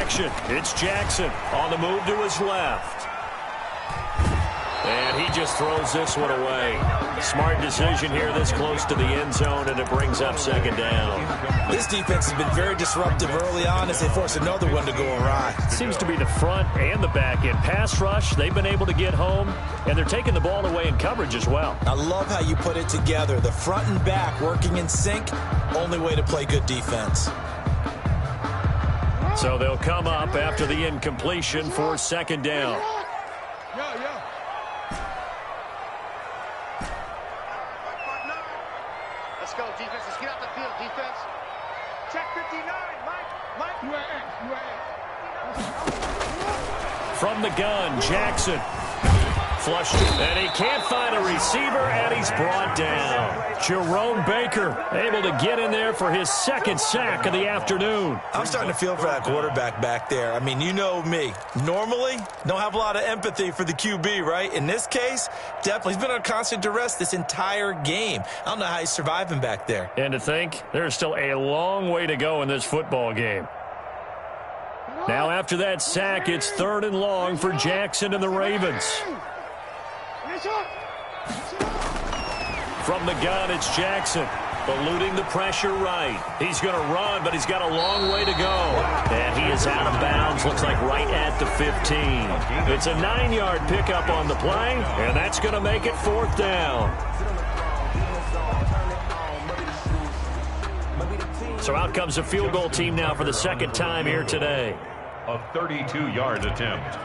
action. It's Jackson on the move to his left. And he just throws this one away. Smart decision here this close to the end zone, and it brings up second down. This defense has been very disruptive early on as they force another one to go awry. Seems to be the front and the back end. Pass rush, they've been able to get home, and they're taking the ball away in coverage as well. I love how you put it together. The front and back working in sync, only way to play good defense. So they'll come up after the incompletion for second down. Let's go, defense. Let's get out the field, defense. Check 59, Mike. You From the gun, Jackson. Flushed it, and he can't find a receiver, and he's brought down. Jerome Baker able to get in there for his second sack of the afternoon. I'm starting to feel for that quarterback back there. I mean, you know me. Normally, don't have a lot of empathy for the QB, right? In this case, definitely. He's been on constant duress this entire game. I don't know how he's surviving back there. And to think, there's still a long way to go in this football game. Now, after that sack, it's 3rd and long for Jackson and the Ravens. From the gun, it's Jackson, eluding the pressure right. He's going to run, but he's got a long way to go. And he is out of bounds, looks like right at the 15. It's a 9-yard pickup on the play, and that's going to make it 4th down. So out comes a field goal team now for the second time here today. A 32-yard attempt.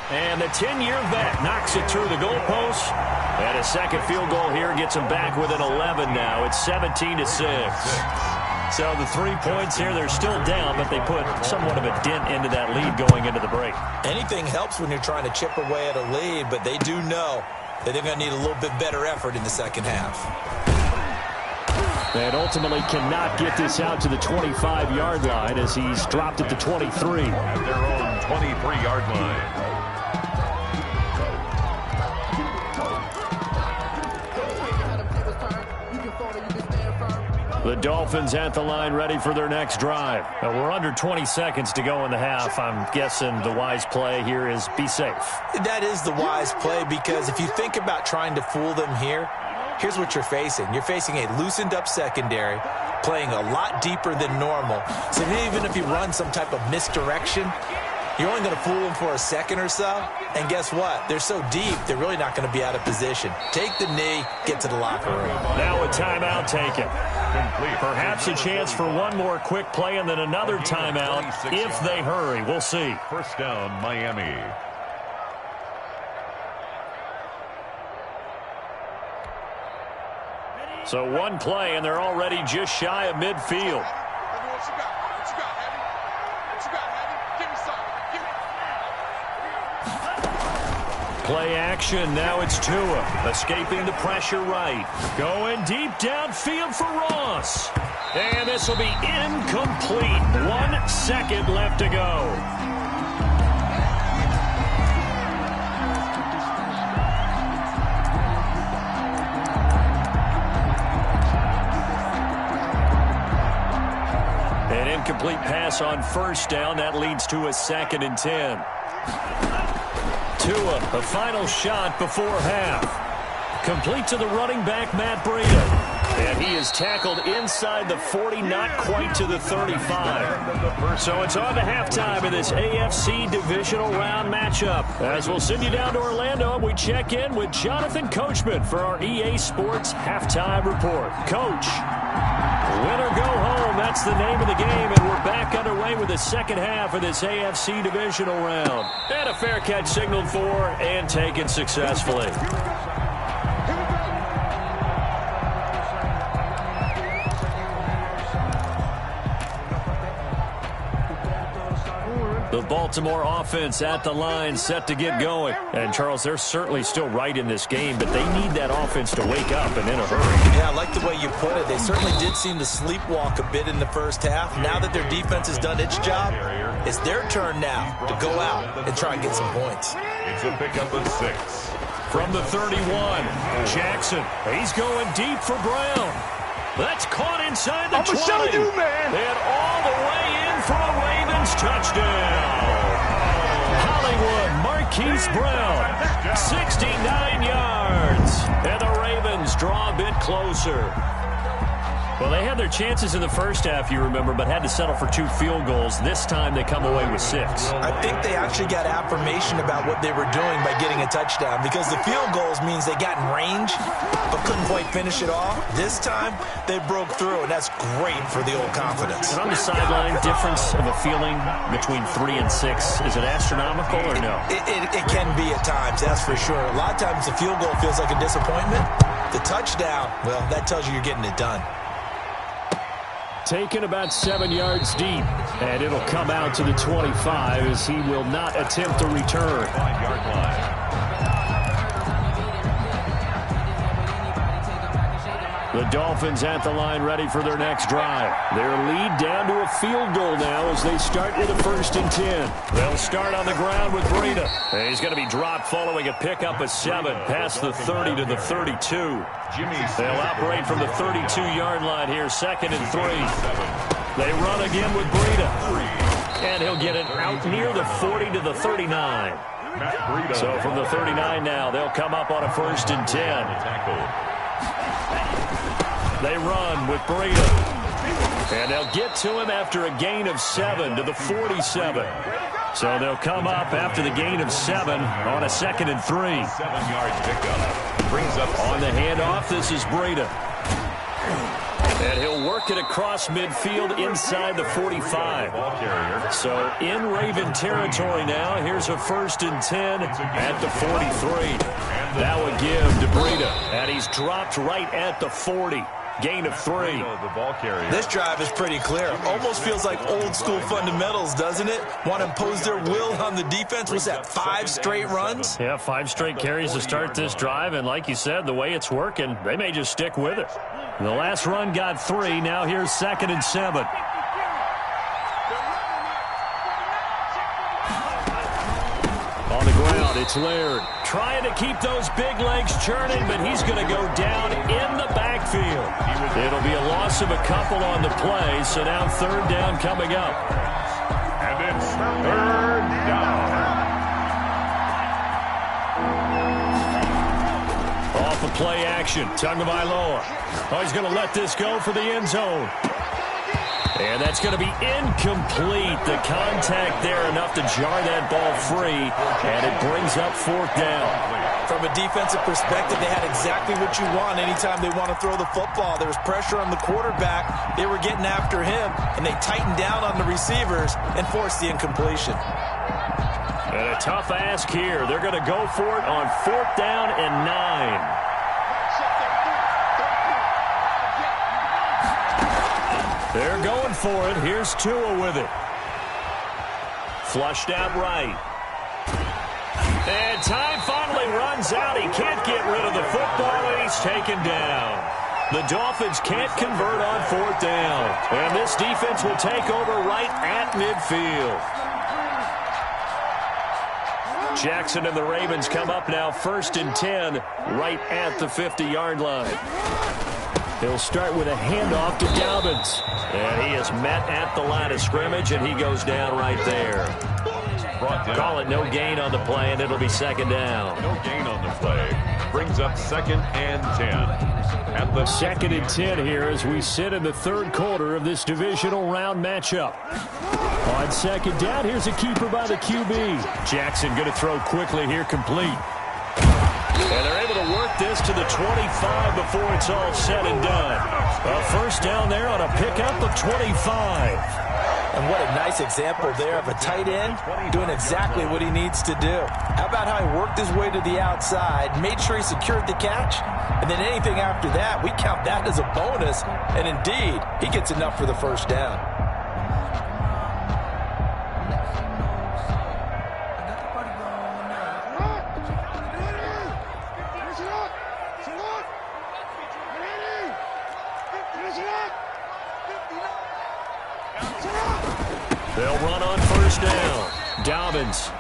And the 10-year vet knocks it through the goalpost. And a second field goal here gets him back within 11 now. It's 17-6. So the 3 points here, they're still down, but they put somewhat of a dent into that lead going into the break. Anything helps when you're trying to chip away at a lead, but they do know that they're going to need a little bit better effort in the second half. And ultimately cannot get this out to the 25-yard line as he's dropped at the 23. Their own 23-yard line. The Dolphins at the line ready for their next drive. Now, we're under 20 seconds to go in the half. I'm guessing the wise play here is be safe. That is the wise play because if you think about trying to fool them here, here's what you're facing. You're facing a loosened-up secondary, playing a lot deeper than normal. So even if you run some type of misdirection, you're only going to fool them for a second or so. And guess what? They're so deep, they're really not going to be out of position. Take the knee, get to the locker room. Now a timeout taken. Perhaps a chance for one more quick play and then another timeout if they hurry. We'll see. First down, Miami. So one play, and they're already just shy of midfield. Play action. Now it's Tua. Escaping the pressure right. Going deep downfield for Ross. And this will be incomplete. 1 second left to go. An incomplete pass on first down. That leads to a 2nd and 10. Tua, a final shot before half. Complete to the running back, Matt Breida. And he is tackled inside the 40, not quite to the 35. So it's on to halftime of this AFC divisional round matchup. As we'll send you down to Orlando, we check in with Jonathan Coachman for our EA Sports Halftime Report. Coach, win or go home, that's the name of the game, and we're back underway with the second half of this AFC divisional round. And a fair catch signaled for and taken successfully. The Baltimore offense at the line, set to get going. And, Charles, they're certainly still right in this game, but they need that offense to wake up and in a hurry. Yeah, I like the way you put it. They certainly did seem to sleepwalk a bit in the first half. Now that their defense has done its job, it's their turn now to go out and try and get some points. It's a pickup of 6. From the 31, Jackson. He's going deep for Brown. That's caught inside the 20. I'm gonna show you, man. And all the way in for a Ravens touchdown. Hollywood Marquise Brown, 69 yards. And the Ravens draw a bit closer. Well, they had their chances in the first half, you remember, but had to settle for 2 field goals. This time they come away with 6. I think they actually got affirmation about what they were doing by getting a touchdown, because the field goals means they got in range but couldn't quite finish it off. This time they broke through, and that's great for the old confidence. And on the sideline, difference of a feeling between 3 and 6, is it astronomical or no? It can be at times, that's for sure. A lot of times the field goal feels like a disappointment. The touchdown, well, that tells you you're getting it done. Taken about 7 yards deep, and it'll come out to the 25 as he will not attempt to return. 5-yard line. The Dolphins at the line ready for their next drive. Their lead down to a field goal now as they start with a 1st and 10. They'll start on the ground with Breida. And he's going to be dropped following a pickup of 7 past the 30 to the 32. They'll operate from the 32-yard line here, 2nd and 3. They run again with Breida. And he'll get it out near the 40 to the 39. So from the 39 now, they'll come up on a 1st and 10. They run with Breida. And they'll get to him after a gain of 7 to the 47. So they'll come up after the gain of 7 on a 2nd and 3. 7-yard pickup. Brings up on the handoff, this is Breida. And he'll work it across midfield inside the 45. So in Raven territory now, here's a 1st and 10 at the 43. That would give to Breida. And he's dropped right at the 40. Gain of 3. This drive is pretty clear. Almost feels like old school fundamentals, doesn't it? Want to impose their will on the defense. Was that 5 straight runs? Yeah, 5 straight carries to start this drive. And like you said, the way it's working, they may just stick with it. The last run got 3. Now here's 2nd and 7. On the ground, it's Laird. Trying to keep those big legs churning, but he's going to go down in the backfield. It'll be a loss of a couple on the play, so now 3rd down coming up. And it's 3rd down. Off of play action, Tagovailoa. Oh, he's going to let this go for the end zone. And that's going to be incomplete. The contact there enough to jar that ball free, and it brings up 4th down. From a defensive perspective, they had exactly what you want anytime they want to throw the football. There was pressure on the quarterback. They were getting after him, and they tightened down on the receivers and forced the incompletion. And a tough ask here. They're going to go for it on 4th down and 9. They're going for it. Here's Tua with it. Flushed out right. And time finally runs out. He can't get rid of the football, and he's taken down. The Dolphins can't convert on 4th down. And this defense will take over right at midfield. Jackson and the Ravens come up now 1st and 10 right at the 50-yard line. He'll start with a handoff to Dobbins. And he is met at the line of scrimmage, and he goes down right there. Call it no gain on the play, and it'll be 2nd down. No gain on the play. Brings up 2nd and 10. At the 2nd and 10 here as we sit in the 3rd quarter of this divisional round matchup. On 2nd down, here's a keeper by the QB. Jackson going to throw quickly here, complete. And they're able to work this to the 25 before it's all said and done. A 1st down there on a pickup of 25. And what a nice example there of a tight end doing exactly what he needs to do. How about how he worked his way to the outside, made sure he secured the catch, and then anything after that, we count that as a bonus. And indeed, he gets enough for the 1st down. They'll run on 1st down. Dobbins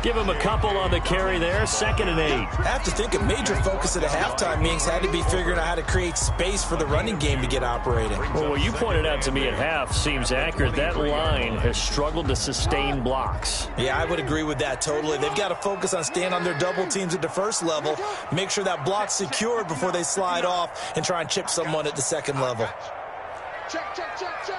Give him a couple on the carry there, 2nd and 8. I have to think a major focus at the halftime meetings had to be figuring out how to create space for the running game to get operating. Well, what you pointed out to me at half seems accurate. That line has struggled to sustain blocks. Yeah, I would agree with that totally. They've got to focus on staying on their double teams at the first level, make sure that block's secured before they slide off and try and chip someone at the second level. Check, check, check, check.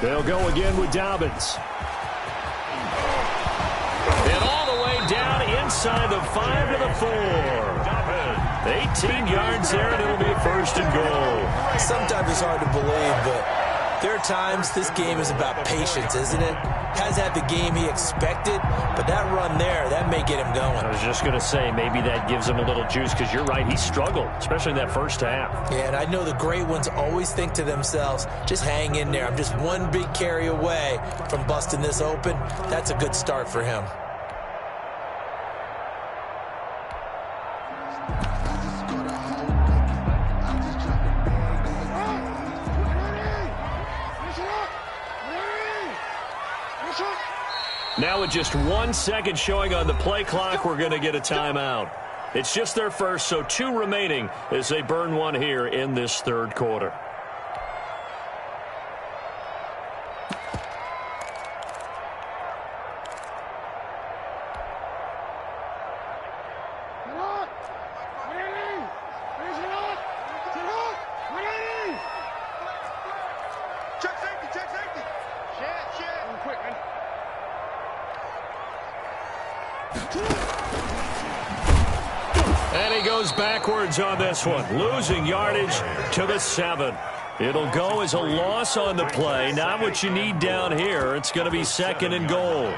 They'll go again with Dobbins. And all the way down inside the 5 to the 4. 18 yards there, and it'll be a 1st and goal. Sometimes it's hard to believe, but there are times this game is about patience, isn't it? Has had the game he expected, but that run there, that may get him going. I was just going to say, maybe that gives him a little juice, because you're right, he struggled, especially in that first half. Yeah, and I know the great ones always think to themselves, just hang in there. I'm just one big carry away from busting this open. That's a good start for him. Now with just 1 second showing on the play clock, we're going to get a timeout. It's just their first, so 2 remaining as they burn one here in this 3rd quarter. And he goes backwards on this one, losing yardage to the 7. It'll go as a loss on the play. Not what you need down here. It's going to be 2nd and goal.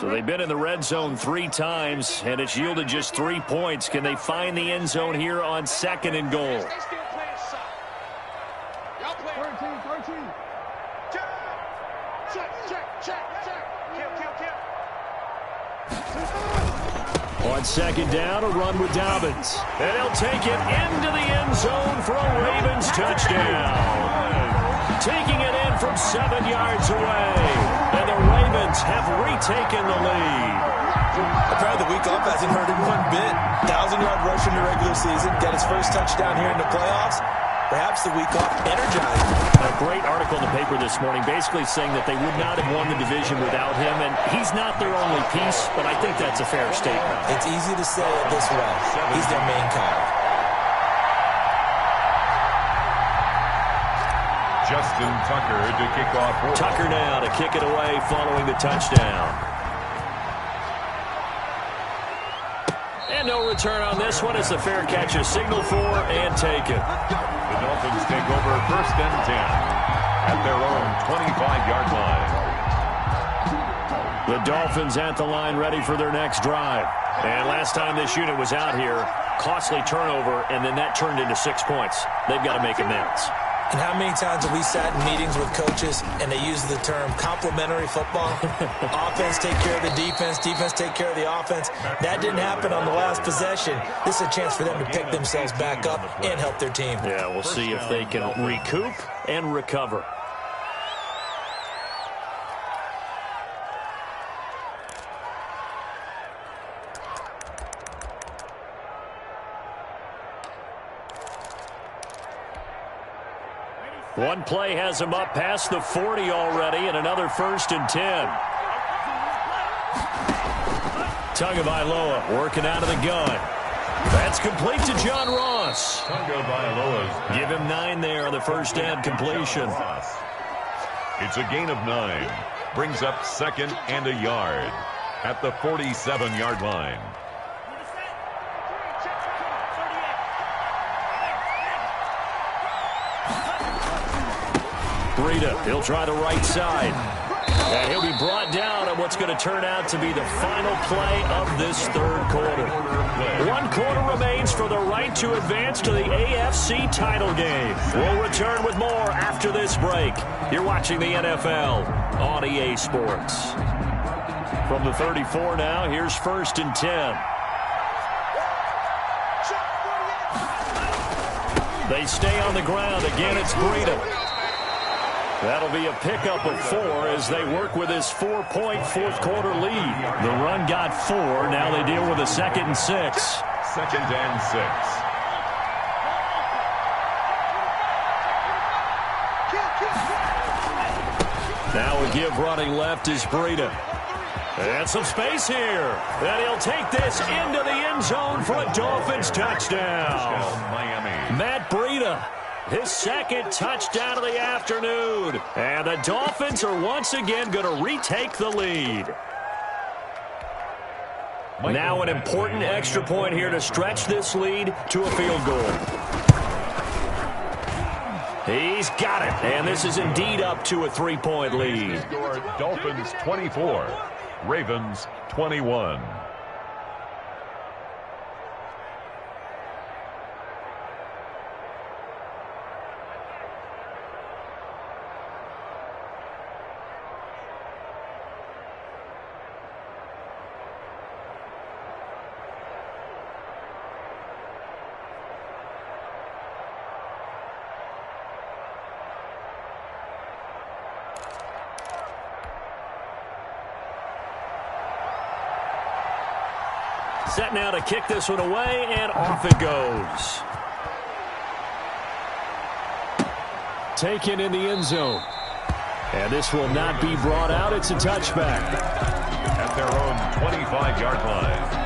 So they've been in the red zone 3 times, and it's yielded just 3 points. Can they find the end zone here on 2nd and goal? On 2nd down, a run with Dobbins. And he'll take it into the end zone for a Ravens touchdown. Taking it in from 7 yards away. And the Ravens have retaken the lead. Apparently the week off hasn't hurt him one bit. 1,000-yard rush in the regular season. Got his first touchdown here in the playoffs. Perhaps the week off energized. A great article in the paper this morning basically saying that they would not have won the division without him, and he's not their only piece, but I think that's a fair statement. It's easy to say it this way. He's their main cog. Justin Tucker to kick off. Tucker now to kick it away following the touchdown. And no return on this one as the fair catch is signaled for and taken. The Dolphins take over 1st and 10 at their own 25-yard line. The Dolphins at the line ready for their next drive. And last time this unit was out here, costly turnover, and then that turned into 6 points. They've got to make amends. And how many times have we sat in meetings with coaches and they use the term complementary football? Offense take care of the defense, defense take care of the offense. That didn't happen on the last possession. This is a chance for them to pick themselves back up and help their team. Yeah, we'll see if they can recoup and recover. One play has him up past the 40 already, and another 1st and 10. Tagovailoa working out of the gun. That's complete to John Ross. Tagovailoa's Give him 9 there on the first down completion. It's a gain of 9. Brings up 2nd and a yard at the 47-yard line. Breida, he'll try the right side. And he'll be brought down on what's going to turn out to be the final play of this third quarter. 1 quarter remains for the right to advance to the AFC title game. We'll return with more after this break. You're watching the NFL on EA Sports. From the 34 now, here's 1st and 10. They stay on the ground. Again, it's Breida. That'll be a pickup of 4 as they work with his 4-point fourth quarter lead. The run got 4. Now they deal with a 2nd and 6. 2nd and 6. Now a give running left is Breida. And some space here. And he'll take this into the end zone for a Dolphins touchdown. Miami. Matt Breida, his 2nd touchdown of the afternoon. And the Dolphins are once again going to retake the lead. Now an important extra point here to stretch this lead to a field goal. He's got it. And this is indeed up to a 3-point lead. Dolphins 24. Ravens 21. Set now to kick this one away, and off it goes. Taken in the end zone. And this will not be brought out. It's a touchback. At their own 25-yard line.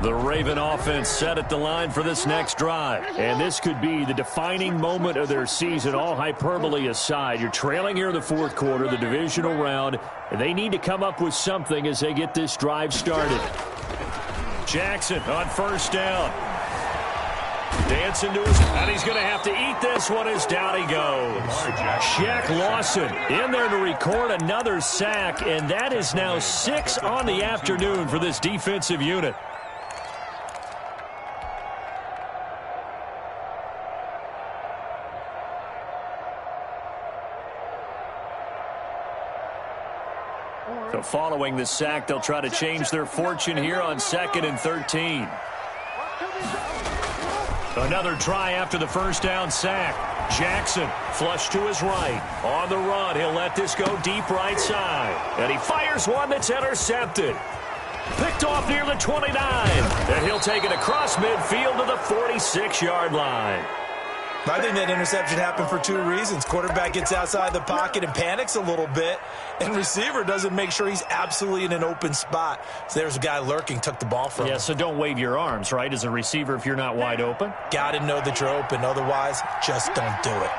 The Raven offense set at the line for this next drive. And this could be the defining moment of their season, all hyperbole aside. You're trailing here in the fourth quarter, the divisional round, and they need to come up with something as they get this drive started. Jackson on 1st down. Dancing to his, and he's going to have to eat this one as down he goes. Shaq Lawson in there to record another sack, and that is now 6 on the afternoon for this defensive unit. So following the sack, they'll try to change their fortune here on 2nd and 13. Another try after the 1st down sack. Jackson flush to his right. On the run, he'll let this go deep right side. And he fires one that's intercepted. Picked off near the 29. And he'll take it across midfield to the 46-yard line. I think that interception happened for 2 reasons. Quarterback gets outside the pocket and panics a little bit, and receiver doesn't make sure he's absolutely in an open spot. So there's a guy lurking, took the ball from him. Yeah, so don't wave your arms, right, as a receiver if you're not wide open? Got to know that you're open. Otherwise, just don't do it.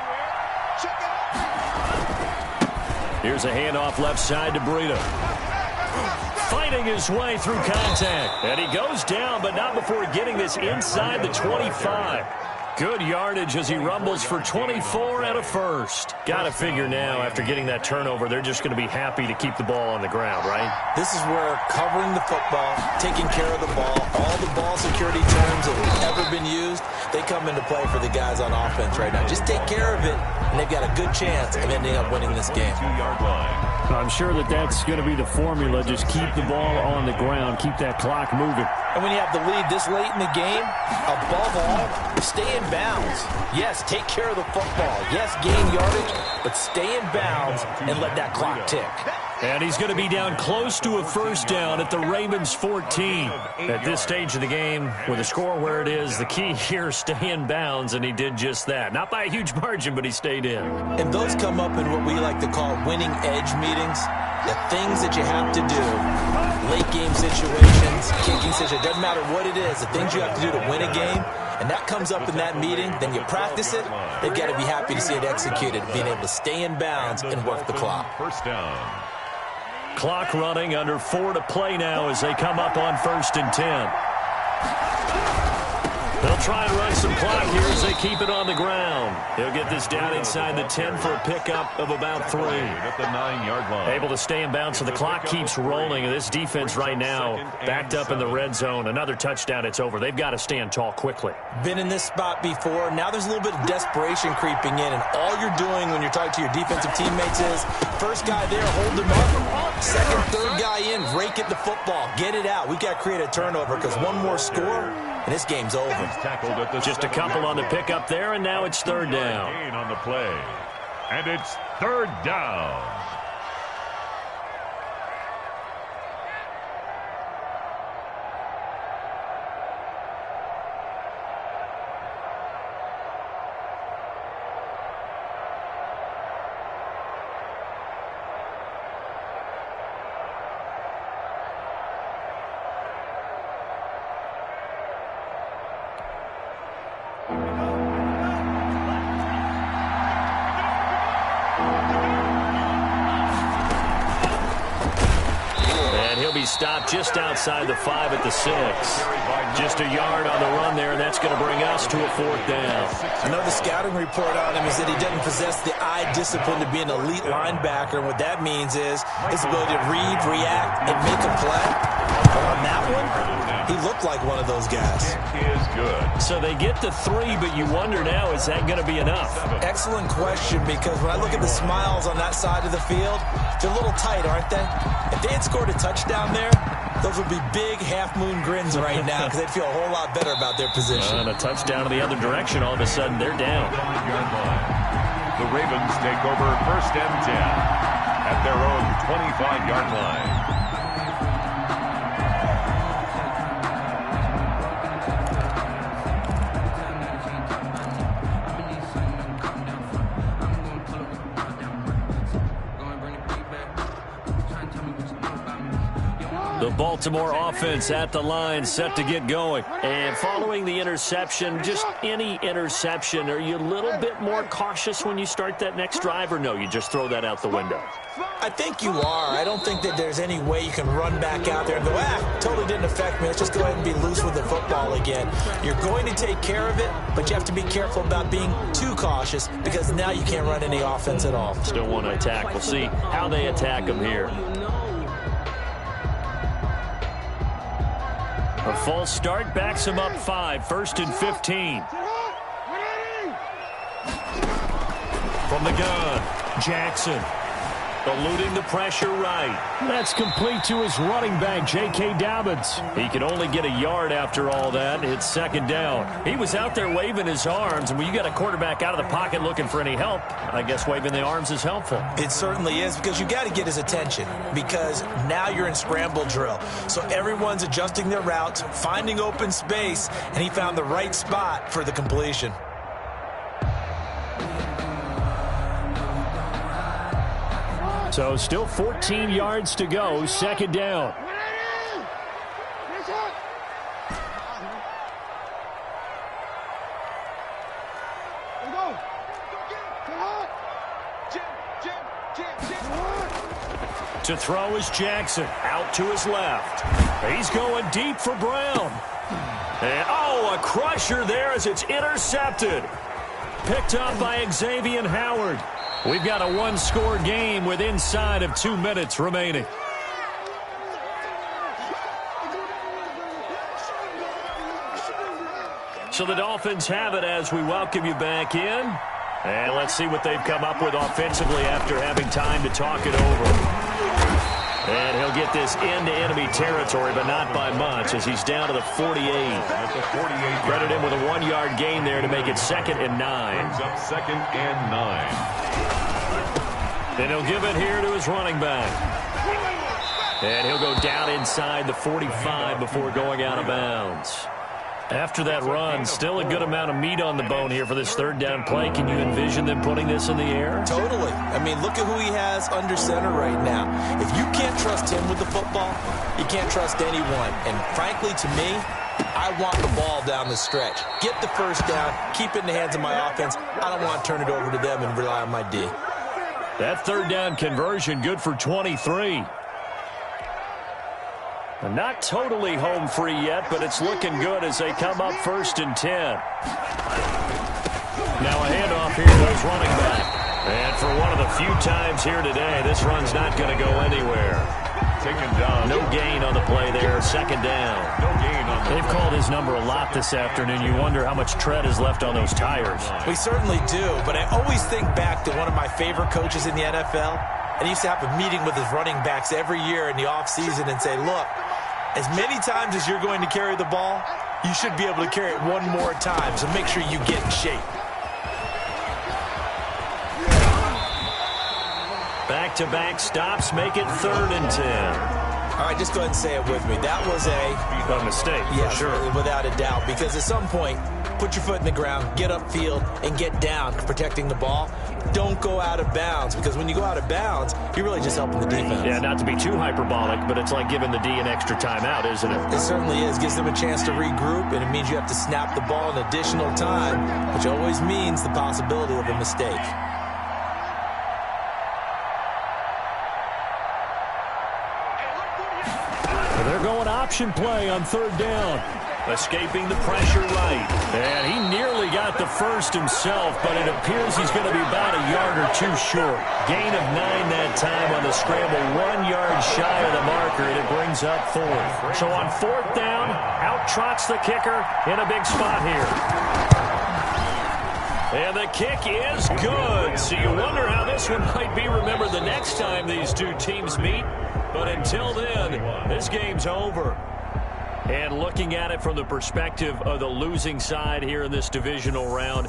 Here's a handoff left side to Breida. Fighting his way through contact. And he goes down, but not before getting this inside the 25. Good yardage as he rumbles for 24 and a first. Got to figure now, after getting that turnover, they're just going to be happy to keep the ball on the ground, right? This is where covering the football, taking care of the ball, all the ball security terms that have ever been used, they come into play for the guys on offense right now. Just take care of it, and they've got a good chance of ending up winning this game. 2-yard line. I'm sure that that's going to be the formula. Just keep the ball on the ground, keep that clock moving. And when you have the lead this late in the game, above all, stay in bounds. Yes, take care of the football. Yes, gain yardage, but stay in bounds and let that clock tick. And he's going to be down close to a 1st down at the Ravens 14. At this stage of the game, with the score where it is, the key here, stay in bounds, and he did just that. Not by a huge margin, but he stayed in. And those come up in what we like to call winning edge meetings. The things that you have to do, late game situations, kicking situations, doesn't matter what it is, the things you have to do to win a game, and that comes up in that meeting, then you practice it, they've got to be happy to see it executed, being able to stay in bounds and work the clock. 1st down. Clock running, under 4 to play now as they come up on 1st and 10. They'll try and run some clock here as they keep it on the ground. He'll get this down inside the 10 for a pickup of about 3. At the 9-yard line. Able to stay in bounds, so the clock keeps rolling. And this defense right now backed up in the red zone. Another touchdown, it's over. They've got to stand tall quickly. Been in this spot before. Now there's a little bit of desperation creeping in, and all you're doing when you're talking to your defensive teammates is first guy there, hold him up. Second, third guy in, rake at the football. Get it out. We've got to create a turnover because one more score, and this game's over. Just a couple on the pickup there, and now it's 3rd down. Gain on the play. And it's 3rd down. Stopped just outside the 5 at the 6. Just a yard on the run there, and that's going to bring us to a 4th down. I know the scouting report on him is that he doesn't possess the eye discipline to be an elite linebacker. And what that means is his ability to read, react, and make a play. But on that one, he looked like one of those guys. Is good. So they get the 3, but you wonder now, is that going to be enough? Excellent question, because when I look at the smiles on that side of the field, they're a little tight, aren't they? If they had scored a touchdown there, those would be big half-moon grins right now because they'd feel a whole lot better about their position. And a touchdown in the other direction, all of a sudden they're down. The Ravens take over 1st and 10 at their own 25-yard line. The Baltimore offense at the line, set to get going. And following the interception, just any interception, are you a little bit more cautious when you start that next drive, or no, you just throw that out the window? I think you are. I don't think that there's any way you can run back out there and go, totally didn't affect me. Let's just go ahead and be loose with the football again. You're going to take care of it, but you have to be careful about being too cautious because now you can't run any offense at all. Still want to attack. We'll see how they attack them here. A false start backs him up 5, 1st and 15. From the gun, Jackson. Eluding the pressure right. That's complete to his running back, J.K. Dobbins. He can only get a yard after all that. It's 2nd down. He was out there waving his arms, and when you got a quarterback out of the pocket looking for any help, I guess waving the arms is helpful. It certainly is, because you got to get his attention, because now you're in scramble drill. So everyone's adjusting their routes, finding open space, and he found the right spot for the completion. So still 14 yards to go, 2nd down. To throw is Jackson, out to his left. He's going deep for Brown. And, a crusher there as it's intercepted. Picked up by Xavier Howard. We've got a one-score game with inside of 2 minutes remaining. So the Dolphins have it as we welcome you back in. And let's see what they've come up with offensively after having time to talk it over. And he'll get this into enemy territory, but not by much, as he's down to the 48. Credit him with a 1-yard gain there to make it 2nd and 9. Brings up 2nd and 9. Then he'll give it here to his running back. And he'll go down inside the 45 before going out of bounds. After that run, still a good amount of meat on the bone here for this 3rd down play. Can you envision them putting this in the air? Totally. I mean, look at who he has under center right now. If you can't trust him with the football, you can't trust anyone. And frankly, to me, I want the ball down the stretch. Get the 1st down, keep it in the hands of my offense. I don't want to turn it over to them and rely on my D. That 3rd down conversion good for 23. Not totally home free yet, but it's looking good as they come up 1st and 10. Now a handoff here to his running back. And for one of the few times here today, this run's not going to go anywhere. Taken down. No gain on the play there, 2nd down. No gain on the They've called his number a lot this afternoon. You wonder how much tread is left on those tires. We certainly do, but I always think back to one of my favorite coaches in the NFL. And he used to have a meeting with his running backs every year in the offseason and say, look, as many times as you're going to carry the ball, you should be able to carry it one more time, so make sure you get in shape. Back-to-back stops make it 3rd and 10. All right, just go ahead and say it with me. That was a mistake, yeah, for sure. Without a doubt, because at some point, put your foot in the ground, get upfield, and get down, protecting the ball. Don't go out of bounds, because when you go out of bounds, you're really just helping the defense. Yeah, not to be too hyperbolic, but it's like giving the D an extra timeout, isn't it? It certainly is. Gives them a chance to regroup, and it means you have to snap the ball an additional time, which always means the possibility of a mistake. They're going option play on 3rd down. Escaping the pressure right. And he nearly got the first himself, but it appears he's going to be about a yard or two short. Gain of 9 that time on the scramble. 1 yard shy of the marker, and it brings up 4th. So on 4th down, out trots the kicker in a big spot here. And the kick is good. So you wonder how this one might be remembered the next time these two teams meet. But until then, this game's over. And looking at it from the perspective of the losing side here in this divisional round,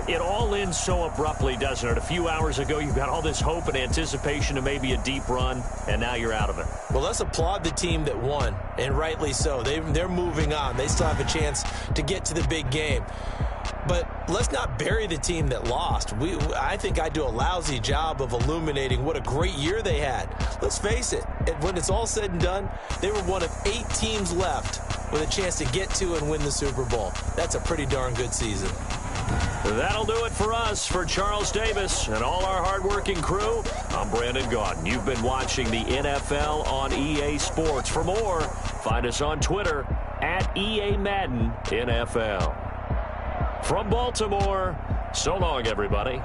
it all ends so abruptly, doesn't it? A few hours ago, you've got all this hope and anticipation of maybe a deep run, and now you're out of it. Well, let's applaud the team that won, and rightly so. They're moving on. They still have a chance to get to the big game. But let's not bury the team that lost. I think I do a lousy job of illuminating what a great year they had. Let's face it, when it's all said and done, they were one of 8 teams left with a chance to get to and win the Super Bowl. That's a pretty darn good season. That'll do it for us. For Charles Davis and all our hardworking crew, I'm Brandon Gaudin. You've been watching the NFL on EA Sports. For more, find us on Twitter at EA Madden NFL. From Baltimore, so long, everybody.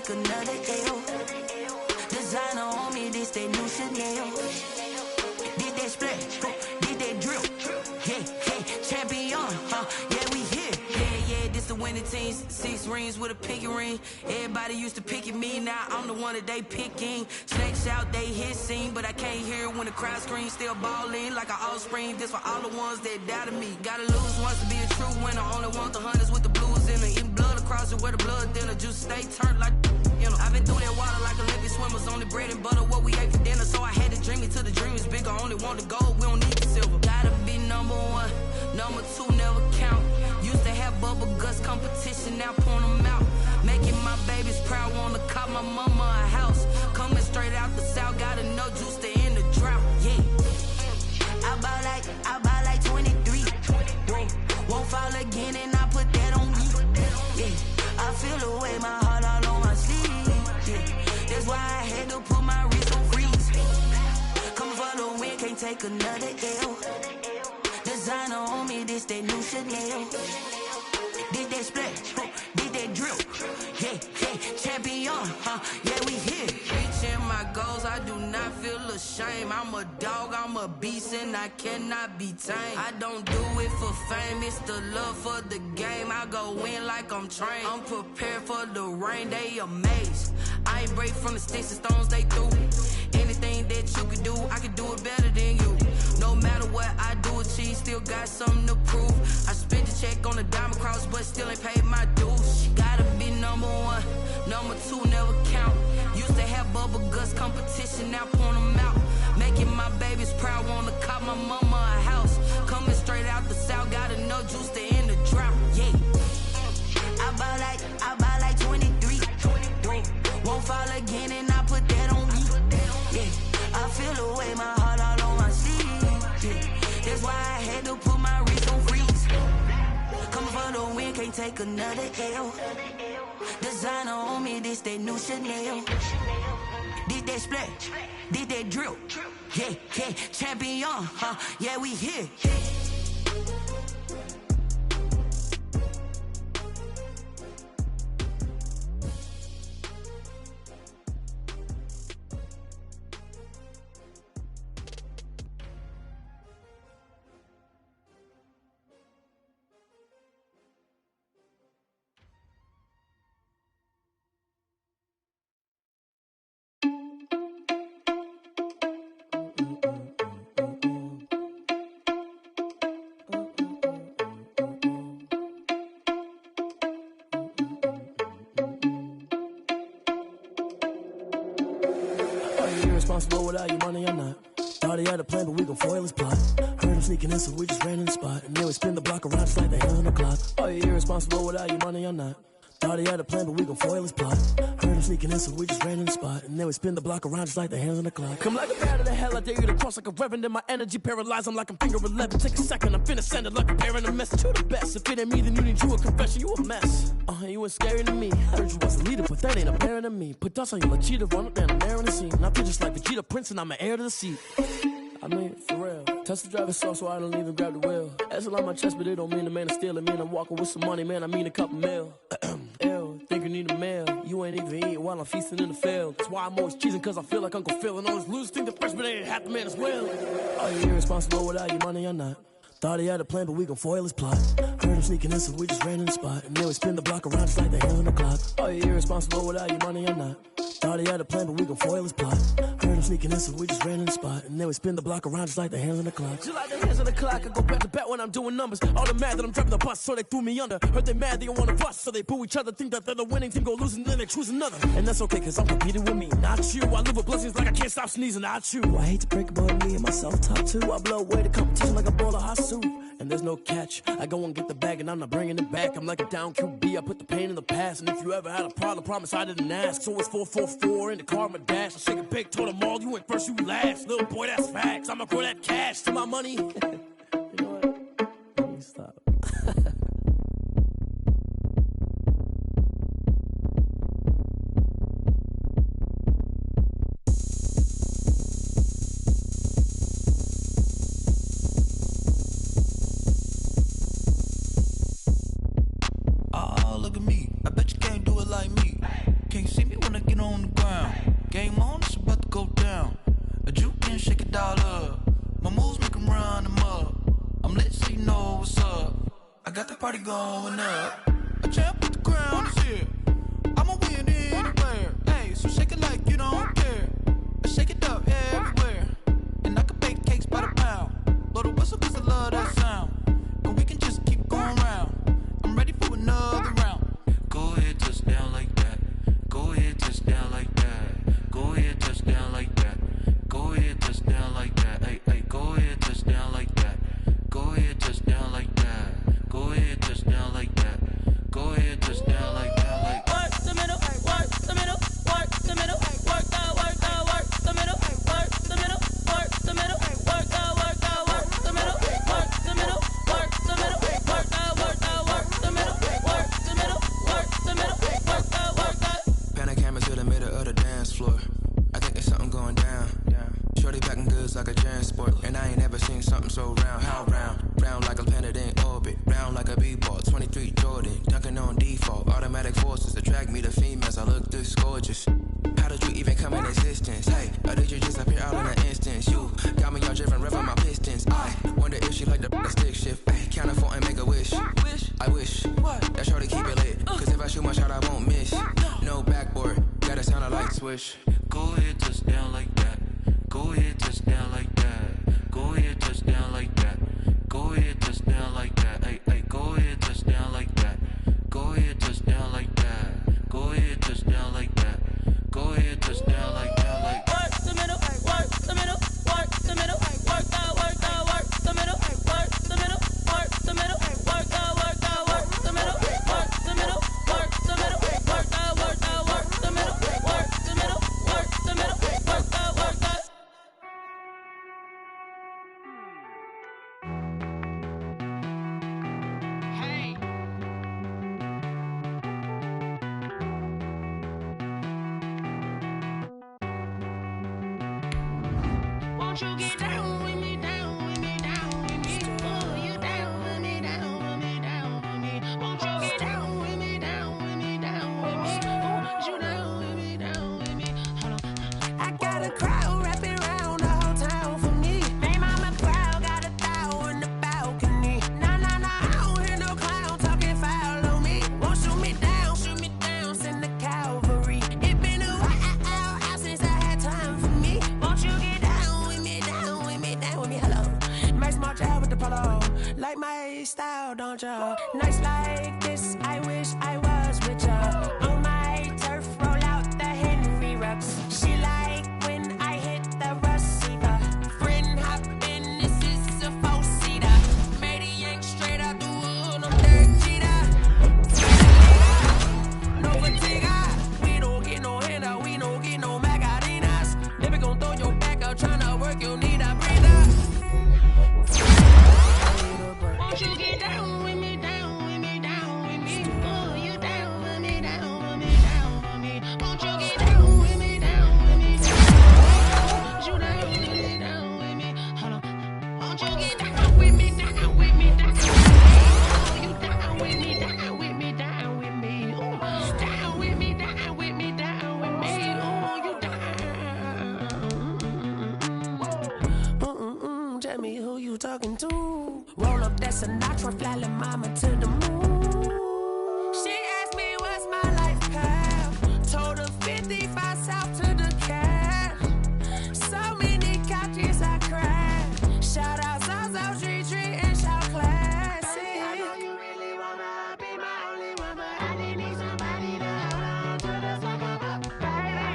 take another L. Designer on me, this that new Chanel. Did that splash, did that drill. Yeah, champion, yeah, we here. Yeah, this the winning teams. 6 rings with a pinky ring. Everybody used to pick at me, now I'm the one that they picking. Snake shout, they hit scene, but I can't hear when the crowd screams. Still ballin' like an offspring. This for all the ones that doubted me. Gotta lose once to be a true winner. Only want the hunters with the blues in it. Eating blood across it where the blood thinner. Juice stay turned like you know. I've been through that water like Olympic swimmers. Only bread and butter what we ate for dinner. So I had to dream it till the dream is bigger. Only want the gold, we don't need the silver. Gotta be number 1, number 2 never count. Used to have bubble guts competition, now point them out. Making my babies proud, wanna cop my mama a house. Coming straight out the south, gotta know juice to end the drought. Yeah, I buy like 23. Whoa, won't fall again and I put that on me. Yeah, I feel the way, my heart all on my sleeve. Yeah, that's why I had to put my wrist on freeze. Coming for the win, can't take another L. Designer on me, this that new Chanel. Did that splash, did that drill. Yeah, champion, yeah, we here. Reaching my goals, I do not feel ashamed. I'm a dog, I'm a beast, and I cannot be tamed. I don't do it for fame, it's the love for the game. I go in like I'm trained. I'm prepared for the rain, they amazed. I ain't break from the sticks and stones they threw. Anything that you can do, I can do it better than you. No matter what I do, achieve, still got something to prove. I spent the check on the diamond cross, but still ain't paid my dues. Gotta be number 1, number 2 never count. Used to have bubble guts competition, now point them out. Making my babies proud, wanna cop my mama a house. Coming straight out the south, gotta know juice to end the drought. Yeah, I buy like 23. Won't fall again and I put that on me. Yeah, I feel the way, my heart all on my sleeve. Yeah, that's why I had to put my wrist on freeze. Coming for the win, can't take another L. Designer on me, this that new Chanel. Did that splash, did that drill. Yeah, champion, yeah, we here. Irresponsible without your money or not. Thought he had a plan, but we gon' foil his plot. Heard him sneaking in, so we just ran in the spot. And then we spin the block around just like the hand on the clock. Are you irresponsible without your money or not? Thought he had a plan, but we gon' foil his plot. Heard him sneaking in, so we just ran in the spot. And then we spin the block around just like the hands on the clock. Come like a bat of the hell, I dare you to cross like a reverend. In my energy paralyzed, I'm like I'm finger 11. Take a second, I'm finna send it like a parent a message to the best. If it ain't me, then you need you a confession, you a mess. You ain't scary to me. I heard you was a leader, but that ain't apparent to me. Put dust on you like cheetah, run up down the air in the scene. I feel just like Vegeta Prince, and I'm an heir to the seat. I mean, for real. Touch the driver's soft, so I don't even grab the wheel. That's on my chest, but it don't mean the man is stealing. Man, I'm walking with some money, man, I mean a couple mil. Ew, think you need a meal. You ain't even eating while I'm feasting in the field. That's why I'm always cheesing, cause I feel like Uncle Phil. And all those losers think the freshman ain't half the man as well. Are you irresponsible without your money or not? Thought he had a plan, but we gon' foil his plot. Heard him sneaking in, so we just ran in the spot. And then we spin the block around just like the hands on the clock. Are you irresponsible without your money or not? Thought he had a plan, but we gon' foil his plot. Heard him sneaking in, so we just ran in the spot. And then we spin the block around just like the hands on the clock. Just like the hands on the clock, I go back to back when I'm doing numbers. All the mad that I'm driving the bus, so they threw me under. Heard they mad, they don't wanna bust, so they boo each other. Think that they're the winning team, go losing, then they choose another. And that's okay, cause I'm competing with me, not you. I live with blessings like I can't stop sneezing, not you. I hate to break it, but me and myself top two. I blow away the competition like a bowl of hot soup. And there's no catch. I go and get the bag and I'm not bringing it back. I'm like a down QB, I put the pain in the past. And if you ever had a problem, promise I didn't ask. So it's 444 in the car, my dash. I shake a big, told them all, you went first, you last. Little boy, that's facts. I'ma grow that cash to my money. You know what? Let me stop. Look at me, I bet you can't do it like me. Can't see me run them up. I'm lit so you know what's up. I got the party going up. A champ with the crown is here. I'ma win anywhere. Hey, so shake it like you don't care. I shake it up everywhere. And I can bake cakes by the pound. Blow the whistle cause I love that sound. And we can just keep going round. I'm ready for another round. Go ahead, touch down like that. Go ahead, touch down like that. Go ahead, touch down like that. Go ahead, touch down like that. Hey, hey, go ahead, touch down like that. Go ahead, touch down like that. Go ahead, touch down like that. Go ahead, touch down like that. Like work the middle, work the middle, work the middle, work the middle, work the middle, work the middle, work the middle, work the middle, work the middle, work the middle, work the middle, work the middle, work the middle, work the. Pan a camera to the middle of the dance floor. I think there's something going down. Shorty packing goods like a transport, and I ain't never seen something so round. How round? Round like a planet in orbit, round like a b-ball. 23 Jordan, dunking on default. Automatic forces attract me to females. I look this gorgeous. How did you even come in existence? Hey, or did you just appear out in an instance? You got me all driven, revving my pistons. I wonder if she like the stick shift. Hey, count it 4 and make a wish. I wish that shorty keep it lit. Cause if I shoot my shot, I won't miss. No backboard, gotta sound a light switch. go ahead, touch down like that. Go ahead, touch down like that. Go ahead, touch down like that. Go ahead, touch down like that. Hey, hey, go ahead, touch down like that. Go ahead, touch down like that. Go ahead, touch down like that. Go ahead, touch down like that. Like work the middle, work the middle, work the middle, work the middle, work the middle, work the middle, work the middle, work the middle, work the middle, work the middle, work the middle, work the middle, work the middle, work the middle, work the middle, work the. Won't you get down with me, down with me, down with me? Oh, you down with me, down with me, down with me. Won't you get down with me, down with me, down with me? Oh, you down with me, down with me? Hold on. I got a crowd wrapping around the whole town for me. Hey, mama, crowd got a thou in the balcony. Nah, nah, nah, I don't hear no clown talking foul on me. Won't shoot me down, send the cavalry. It been a while since I had time for me. Won't you get down with me, down with me, down with me? Hello. Max March out with the polo. Like my style, don't ya? Nights like this, I wish I was with ya. On my turf, roll out the Henry Rux. She like when I hit the receiver. Friend hop in, this is a four-seater. Made a yank straight out the wood, I'm dirt cheater. No fatigue, we don't get no handout, we don't get no magarinas. Never gon' throw your back out, tryna work, you need a breather. Won't you get down with me, down with me, down with me? Oh, you down with me, down with me, down with me? Won't you get down with me, down with me, down with me? You down with me, down with me? Hold on. Won't you get down with me, down with me, down with me? Oh, you down with me, down with me, down with me? Oh, down with me, down with me, down with me? Oh, you down. Tell me who you talking to. Roll up that Sinatra, fly la mama to the moon. She asked me what's my life path. Told her 55 south to the cash. So many couches I crashed. Shout out South Street and shout classy. I know you really wanna be my only one, but I didn't need somebody to hold on to the fuck up. Baby, I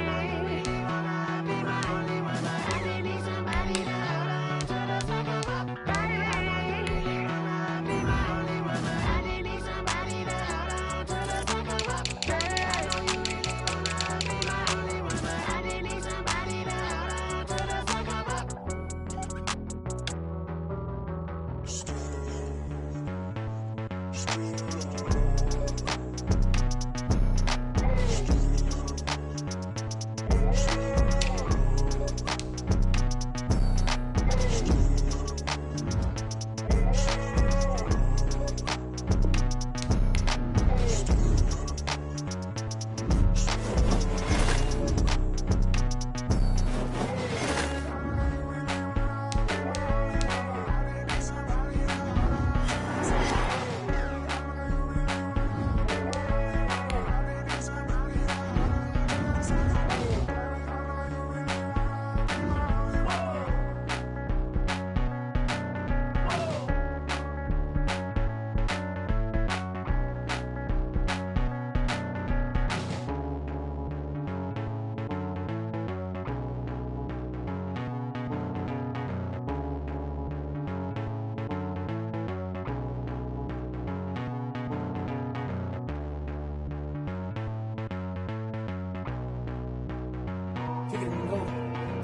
know you really wanna be my only one, but I didn't need somebody to hold on to the fuck up. Baby, I know you really wanna be my only one, but I didn't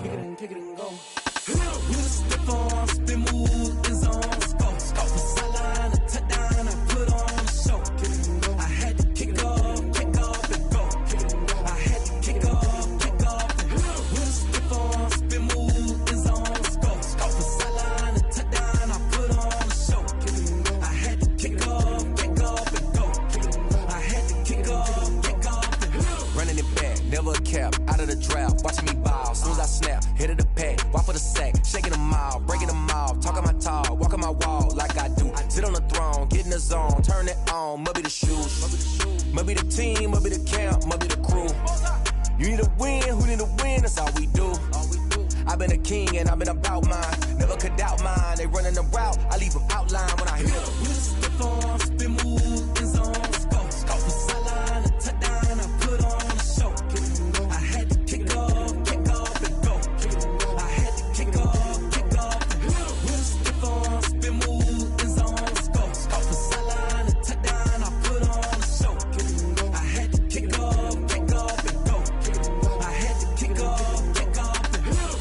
kick it and go. With a stiff arm, spin move, in zone, go. From sideline to touchdown, I put on a show. I had to kick off and go. I had to kick off and go. With a stiff arm, spin move, in zone, go. From sideline to touchdown, I put on a show. I had to kick off and go. I had to kick off and go. Running it back, never a cap, out of the draft, watching me ball. Soon as I snap, hit of the pack, walk for the sack, shaking them all, breaking them off, talking my talk, walking my wall like I do. Sit on the throne, get in the zone, turn it on, must be the shoes, must be the team, must be the camp, must be the crew. You need a win, who need a win, that's all we do. I've been a king and I've been about mine, never could doubt mine. They running the route, I leave them outline when I hit them. With a stiff arm, spin move, in zone, go. From sideline to touchdown, I put on a show. I had to kick off and go. I had to kick off and go. With a stiff arm, spin move, in zone, go. From sideline to touchdown, I put on a show. I had to kick off and go. I had to kick off and go.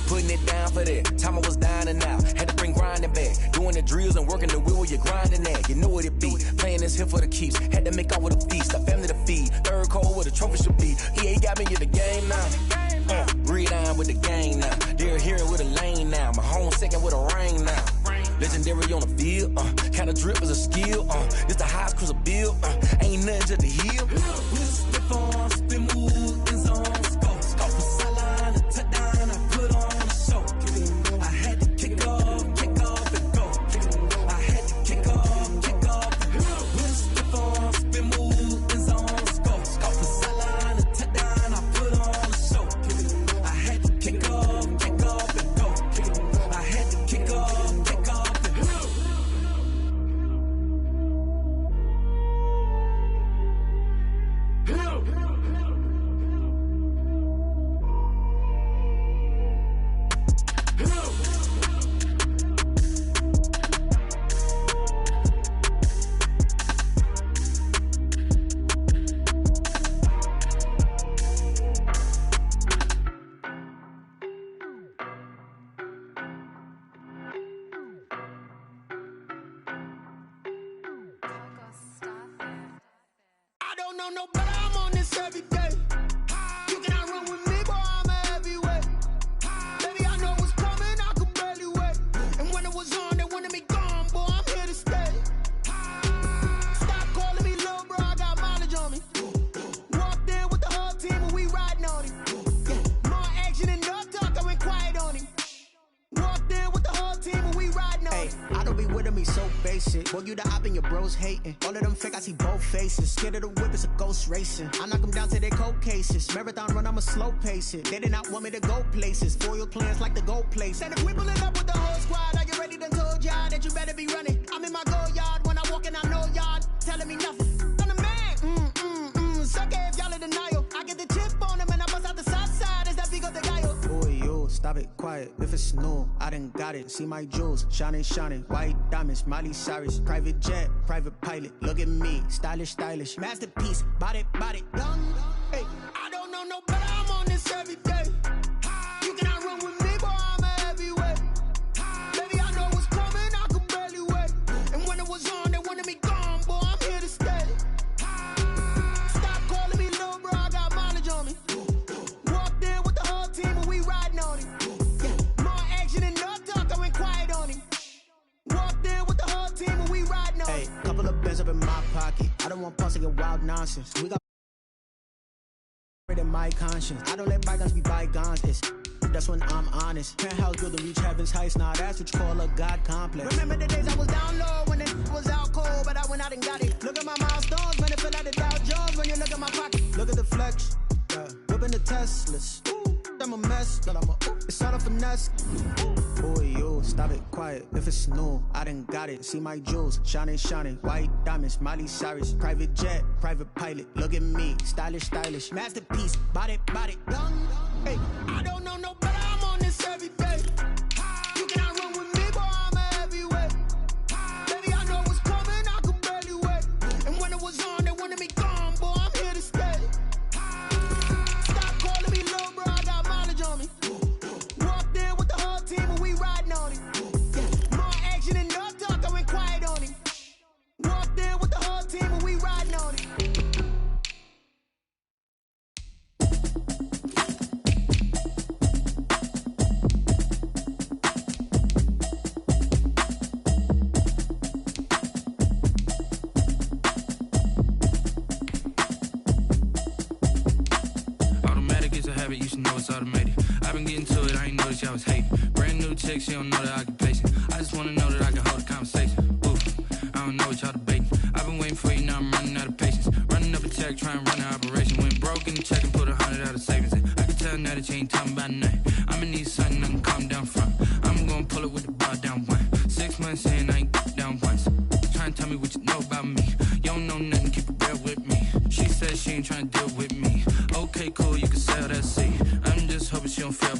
Putting it down for that, time I was down and out. Had to bring grinding back, doing the drills and working the wheel where you're grinding at. You know what it be, playing this here for the keeps. Had to make out with a feast, a family to feed. Third cold where the trophy should be. EA got me in the game now. Read on with the game now. They're here with a lane now. My home second with a ring now. Legendary on the field, kind of drip is a skill. It's the highest cruiser bill, ain't nothing to the heel. With a stiff arm, spin move, in zone, go. From sideline to touchdown, I put on a show. I had to kick off and go. I had to kick off and go. With a stiff arm, spin move, in zone, go. From sideline to touchdown, I put on a show. I had to kick off and go. I had to kick off and go. I don't know no better, I'm on this every day. You cannot run with me, boy, I'm a heavyweight. Baby, I know what's coming, I could barely wait. And when it was on, they wanted me gone, boy, I'm here to stay. Stop calling me little bro, I got mileage on me. Walked in with the whole team and we riding on him. Yeah, more action than no talk, I went quiet on him. Walked in with the whole team and we riding on him. I don't be with me so basic. Boy, you the op and your bros hating. All of them fake, I see both faces. Scared of the whip, it's a ghost racing. I knock them down to their cold cases. Marathon run, I'ma slow pace it. They did not want me to go places. Foil plans like the go place. And if we pulling up with the whole squad, are you ready? Done told y'all that you better be running. I'm in my go yard. When I walk in, I know y'all telling me nothing. I'm the man. Suck it if y'all in denial. I get the chip on them and I bust out the south side. Is that Vigo de Gallo? Boy, yo, stop it, quiet. If it's new, I done got it. See my jewels, shining, shining. White diamonds, Miley Cyrus. Private jet, private pilot. Look at me, stylish, stylish. Masterpiece, body, done. Hey, I don't know no better, I'm on this every day. You cannot run with me, boy, I'm a heavyweight. Baby, I know what's coming, I could barely wait. And when it was on, they wanted me gone, boy, I'm here to stay. Stop calling me little bro, I got mileage on me. Walked in with the whole team and we riding on him. Yeah, more action than no talk, I went quiet on him. Walked in with the whole team and we riding on him. Hey, couple of bands up in my pocket. I don't want pulse to get wild nonsense. We got in my conscience. I don't let bygones be bygones. That's when I'm honest. Penthouse building reach heaven's heights. Now that's what you call a God complex. Remember the days I was down low when it was out cold, but I went out and got it. Look at my milestones, man, it feel like the Dow Jones when you look at my pocket. Look at the flex, whipping the Teslas. I'm a mess, but it's all a finesse. Boy, yo, stop it, quiet. If it's new, I done got it. See my jewels, shining, shining. White diamonds, Miley Cyrus. Private jet, private pilot. Look at me, stylish, stylish. Masterpiece, body, done. Hey, I don't know no better, I'm on this every day. You cannot run with me, boy, I'm a heavyweight. Baby, I know what's coming, I could barely wait. And when it was on, they wanted me gone, boy, I'm here to stay. Stop calling me little bro, I got mileage on me. Walked I ain't noticed y'all was hating. Brand new chick, she don't know the occupation. I just wanna know that I can hold a conversation. Oof, I don't know what y'all debating. I've been waiting for you, now I'm running out of patience. Running up a check, trying to run an operation. Went broke in the check and put 100 out of savings in. I can tell now that you ain't talking about nothing. I'ma need something I can calm down from. I'm gonna pull it with the bar down one. 6 months in, I ain't down once. Trying to tell me what you know about me. You don't know nothing, keep it real with me. She said she ain't trying to deal with me. Okay, cool, you can sell that seat. I'm just hoping she don't fail.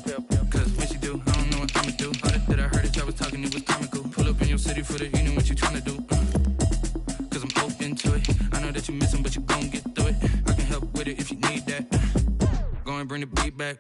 Cause when she do, I don't know what I'ma do. All that I heard that y'all was talking, it was comical. Pull up in your city for the evening, what you trying to do? Cause I'm open to it. I know that you missing, but you gon' get through it. I can help with it if you need that. Go and bring the beat back.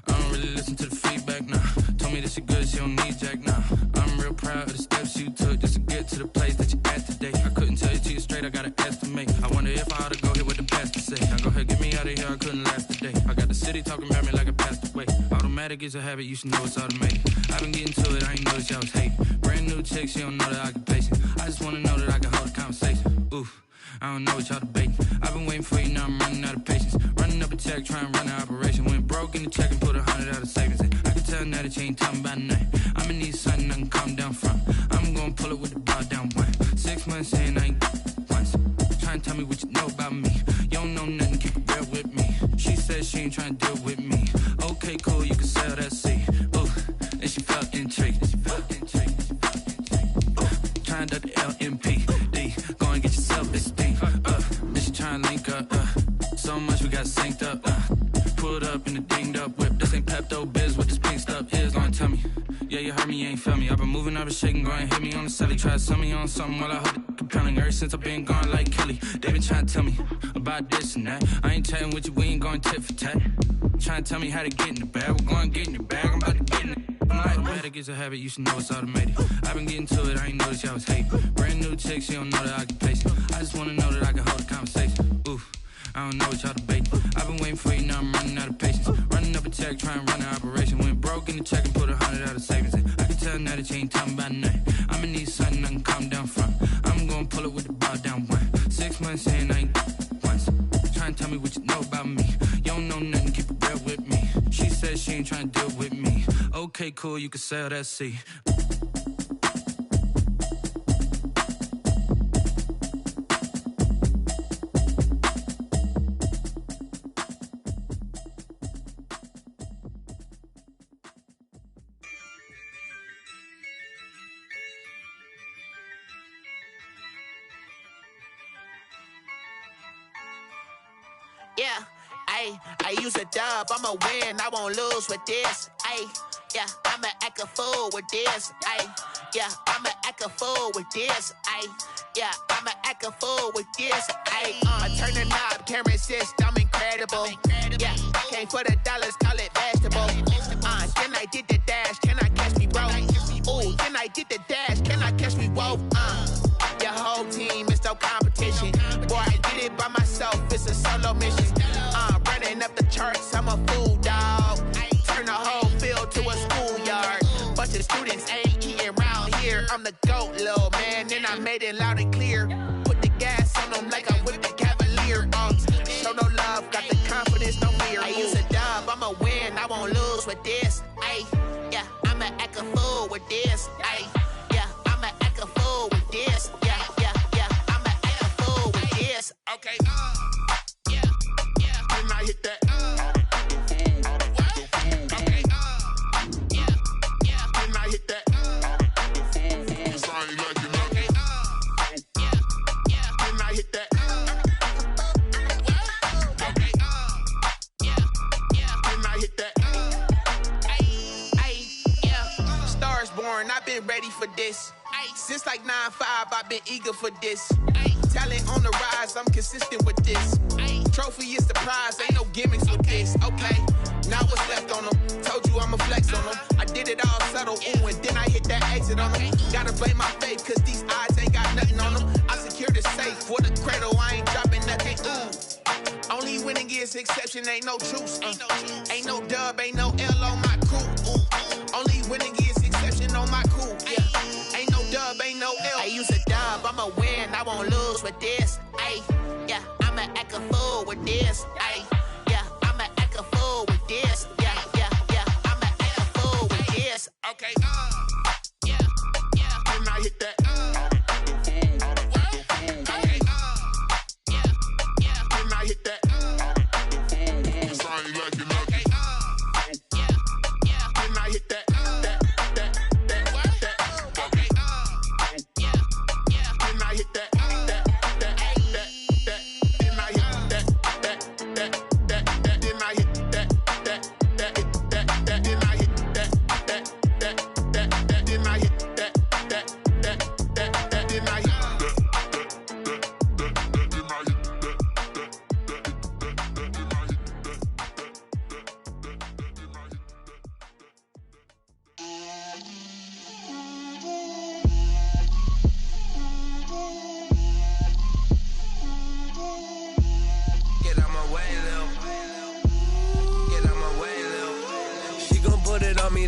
I don't really listen to the feedback, nah. Told me that she good, she don't need jack, nah. I'm real proud of the steps you took just to get to the place that you at today. I couldn't tell you to you straight, I gotta estimate. I wonder if I ought to go here with the pastor say. Now go ahead, get me out of here, I couldn't last a day. I got the city talking about me like I passed away. Automatic is a habit, you should know it's automated. I've been getting to it, I ain't noticed y'all was hating. Brand new chick, she don't know the occupation. I just wanna know that I can hold a conversation. Oof, I don't know what y'all debating. I've been waiting for you, now I'm running out of patience. Running up a check, trying to run an operation. Went broke in the check and put 100 out of savings in. I can tell now that you ain't talking about nothing. I'ma need something I can calm down from. I'm gonna pull it with the bar down one. 6 months in, I ain't once. Trying to tell me what you know about me. You don't know nothing, keep it real with me. She said she ain't trying to deal with me. Okay, cool, you can sell that seat. Ooh, and she felt intrigued. Trying to the LMPD. Go and get yourself this thing. Then she trying to link up. So much we got synced up. Pulled up in the dinged up whip. This ain't Pepto-Biz, what this pink stuff is. Gonna tell me. Yeah, you heard me, you ain't felt me. I've been moving, I've been shaking, go and hit me on the celly. Try to sell me on something while I hold it compelling. Ever since I've been gone like Kelly, they been trying to tell me about this and that. I ain't chatting with you, we ain't going tit for tat. Trying to tell me how to get in the bag. We're going to get in your bag, I'm about to get in it. I'm like, automatic is a habit, you should know it's automated. I've been getting to it, I ain't noticed y'all was hating. Brand new chick, she don't know the occupation. I just wanna know that I can hold a conversation. Oof, I don't know what y'all debating. I've been waiting for you, now I'm running out of patience. Running up a check, trying to run an operation. Went broke in the check and put 100 out of savings in. I can tell now that you ain't talking about nothing. I'ma need something I can calm down from. I'm gonna pull it with the bar down one. 6 months in, I ain't once. Trying to tell me what you know about me. You don't know nothing, keep it real with me. She said she ain't trying to deal with me. Okay, cool, you can sell that seat. Yeah, I use a dub, I'ma win, I won't lose with this. Yeah, I'ma act a fool with this. Yeah, I'ma act a fool with this. Yeah, I'ma act a fool with this. I turn the knob, camera assist, I'm incredible. Yeah, came for the dollars, call it vegetable. Then I did the dash, can I catch me, bro? Ooh, then I did the dash, can I catch me, whoa? Your whole team is no competition. Boy, I did it by myself, it's a solo mission. Running up the charts, I'm a fool, dog. Turn the whole field to a schoolyard. Bunch of students ain't eating round here. I'm the GOAT, little man, and I made it loud and clear. Put the gas on them like I'm with the Cavalier. Show no love, got the confidence, no fear. I use a dub, I'ma win, I won't lose with this. Yeah, I'ma act a fool with this. Yeah, I'ma act a fool with this. Yeah, I'ma act a fool with this. Okay, yeah, can I hit that? Okay, yeah, can I hit that? Cause I ain't like it, okay, yeah, can I hit that? Okay, yeah, can I hit that? Yeah, Stars born, I've been ready for this. Since like 9-5, I've been eager for this. Talent on the rise, I'm consistent with this. Trophy is the prize, ain't no gimmicks with this. Okay, now what's left on them? Told you I'ma flex on them. I did it all subtle, ooh, and then I hit that exit on them. Gotta blame my faith, cause these odds ain't got nothing on them. I secured the safe for the cradle, I ain't dropping nothing, ooh. Only winning is exception, ain't no truce. Ain't no dub, ain't no L on my crew. Only winning is exception on my crew. Yeah, ain't no dub, ain't no L. I use a dub, I'ma win, I won't lose with this. Yeah, I'ma act a fool with this. Yeah, I'ma act a fool with this. Yeah, I'ma act a fool Okay, yeah, and I hit that, okay, yeah, and I hit that, cause I ain't liking nothing. Okay, yeah, and I hit that, okay, yeah, and I hit that, and I hit that, and I hit that.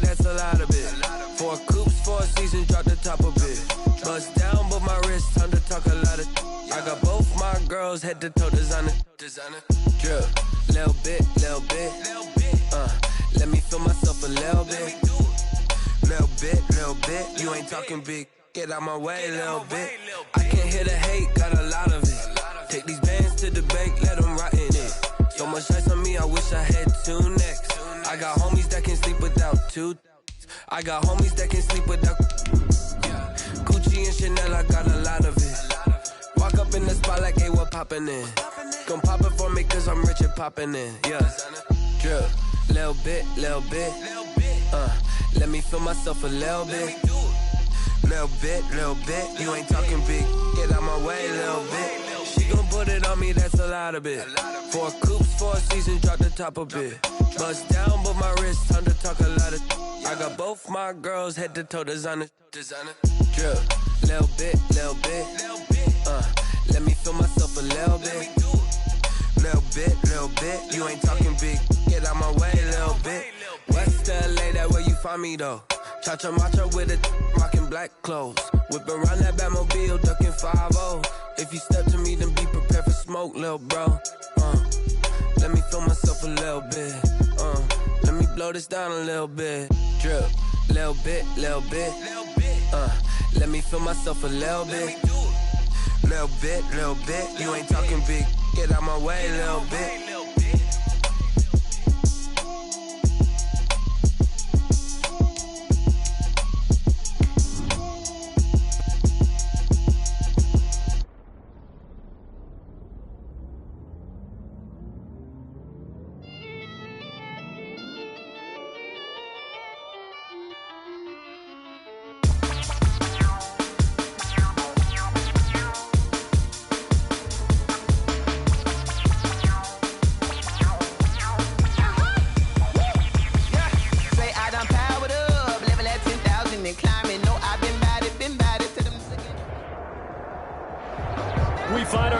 That's a lot of it. 4 coops, 4 seasons, drop the top of it. Bust down, but my wrist, time to talk a lot of. I got both my girls head to toe designer. Drip, little bit. Let me feel myself a little bit. Little bit. You ain't talking big. Get out my way, little bit. I can't hear the hate, got a lot of it. Take these bands to the bank, let them rot in it. So much ice on me, I wish I had 2 necks. I got homies that can sleep without 2. I got homies that can sleep without Gucci and Chanel, I got a lot of it. Walk up in the spot like, hey, what poppin' in? Gon' pop it for me cause I'm rich and poppin' in. Yeah, drip, little bit. Let me feel myself a little bit. Little bit. You ain't talking big. Get out my way, little bit. She gon' put it on me, that's a lot of it. 4 coops, 4 seasons, drop the top a bit. Bust down, but my wrist, time to talk a lot of. I got both my girls head to toe designer. Drip, little bit. Let me feel myself a little bit. Little bit. You ain't talking big. Get out my way, little bit. West LA, that where you find me though. Cha-cha matcha with a rockin' black clothes. Whip around that Batmobile, ducking 5-0. If you step to me, then be prepared for smoke, lil' bro. Let me feel myself a little bit. Let me blow this down a little bit. Drip, little bit. Let me feel myself a little bit. Little bit. You ain't talking big. Get out my way, little bit.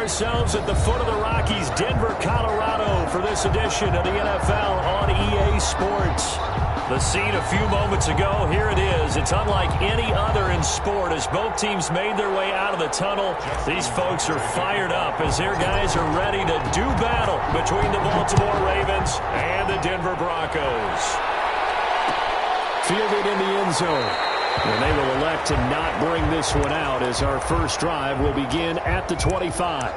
Ourselves at the foot of the Rockies, Denver, Colorado, for this edition of the NFL on EA Sports. The scene a few moments ago, here it is. It's unlike any other in sport as both teams made their way out of the tunnel. These folks are fired up as their guys are ready to do battle between the Baltimore Ravens and the Denver Broncos. Fielded in the end zone. And they will elect to not bring this one out as our first drive will begin at the 25.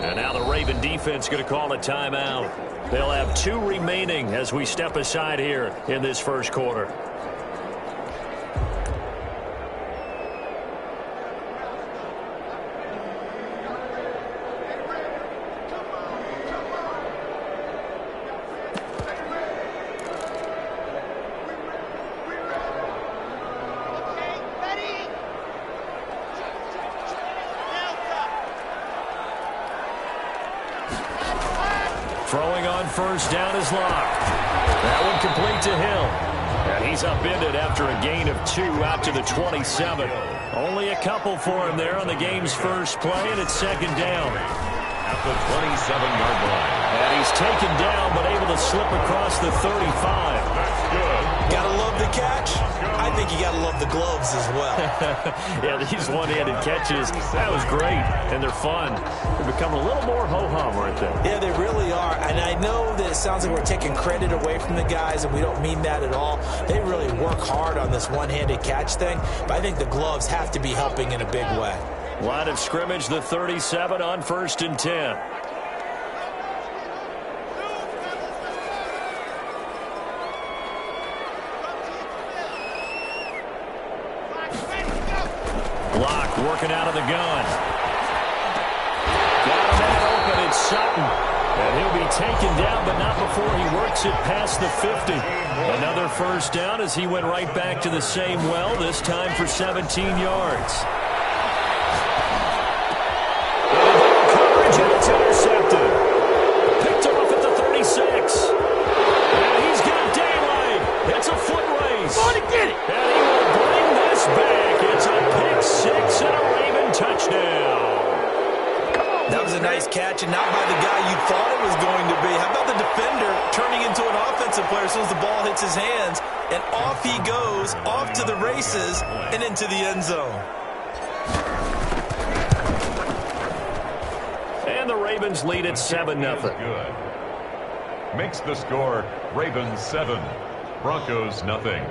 And now the Raven defense going to call a timeout. They'll have 2 remaining as we step aside here in this first quarter. Throwing on first down is locked. That one complete to Hill. And he's upended after a gain of 2 out to the 27. Only a couple for him there on the game's first play, and it's second down. At the 27-yard line. And he's taken down but able to slip across the 35. That's good. gloves as well. Yeah, these one-handed catches, that was great, and they're fun. They're becoming a little more ho-hum, aren't they? Yeah, they really are. And I know that it sounds like we're taking credit away from the guys, and we don't mean that at all. They really work hard on this one-handed catch thing, but I think the gloves have to be helping in a big way. Line of scrimmage, the 37 on 1st and 10. Block working out of the gun. Got a man open, it's Sutton. And he'll be taken down, but not before he works it past the 50. Another first down as he went right back to the same well, this time for 17 yards. Coverage, and it's intercepted. Picked off at the 36. And he's got daylight. It's a foot race. Going to get it. And he will bring this back. It's a pick six and a Raven touchdown. That was a nice catch, and not by the guy you thought it was going to be. How about the defender turning into an offensive player as soon as the ball hits his hands, and off he goes, off to the races, and into the end zone. And the Ravens lead at 7-0. Good. Makes the score Ravens 7, Broncos nothing.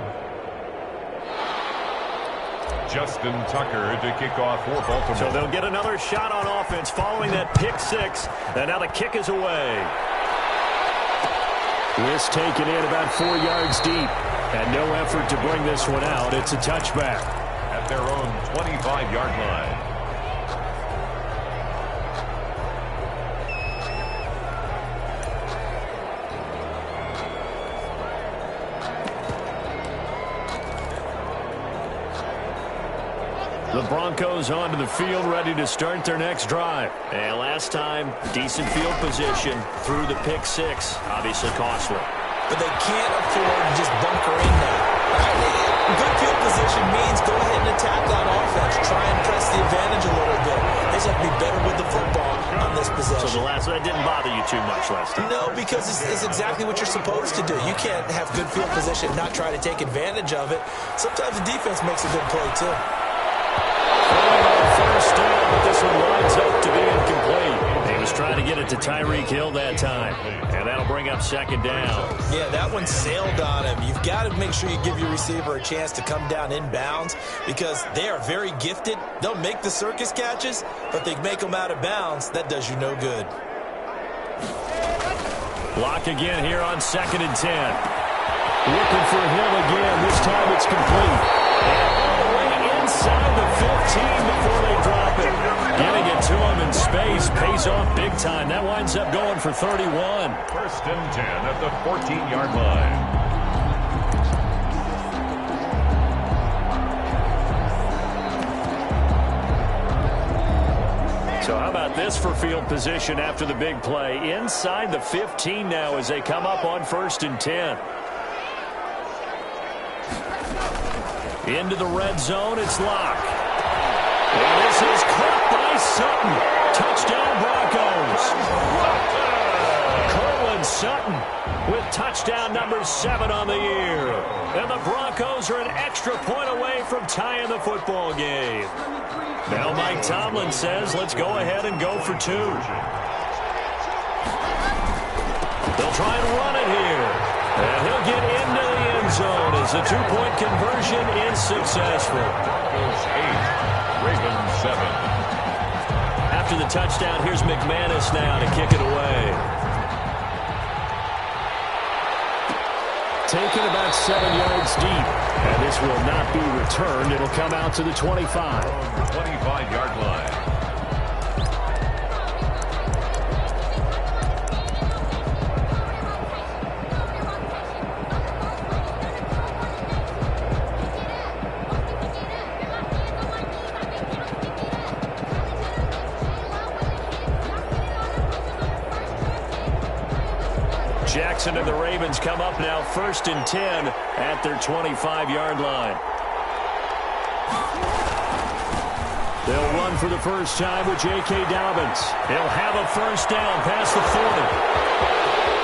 Justin Tucker to kick off for Baltimore. So they'll get another shot on offense following that pick six. And now the kick is away. Risk taken in about 4 yards deep. And no effort to bring this one out. It's a touchback. At their own 25-yard line. The Broncos onto the field, ready to start their next drive. And last time, decent field position through the pick six. Obviously costly. But they can't afford to just bunker in now. Good field position means go ahead and attack on offense. Try and press the advantage a little bit. They just have to be better with the football on this possession. So the last one didn't bother you too much last time? No, because it's exactly what you're supposed to do. You can't have good field position and not try to take advantage of it. Sometimes the defense makes a good play, too. First down, but this one lines up to be incomplete. He was trying to get it to Tyreek Hill that time, and that'll bring up 2nd down. Yeah, that one sailed on him. You've got to make sure you give your receiver a chance to come down inbounds because they are very gifted. They'll make the circus catches, but they make them out of bounds. That does you no good. Block again here on 2nd and 10. Looking for Hill again. This time it's complete. And all the way inside the 15 before they drop it. Getting it to him in space pays off big time. That winds up going for 31. 1st and 10 at the 14-yard line. So how about this for field position after the big play? Inside the 15 now as they come up on 1st and 10. Into the red zone, it's Locke. And this is caught by Sutton. Touchdown Broncos. Cortland Sutton with touchdown number 7 on the year. And the Broncos are an extra point away from tying the football game. Now Mike Tomlin says, let's go ahead and go for 2. They'll try and run it here. And he'll get into the end zone as the 2-point conversion is successful. Broncos 8, Ravens 7. After the touchdown, here's McManus now to kick it away. Taken about 7 yards deep. And this will not be returned. It'll come out to the 25. 25-yard line. Jackson and the Ravens come up now 1st and 10 at their 25-yard line. They'll run for the first time with J.K. Dobbins. He'll have a first down past the 40.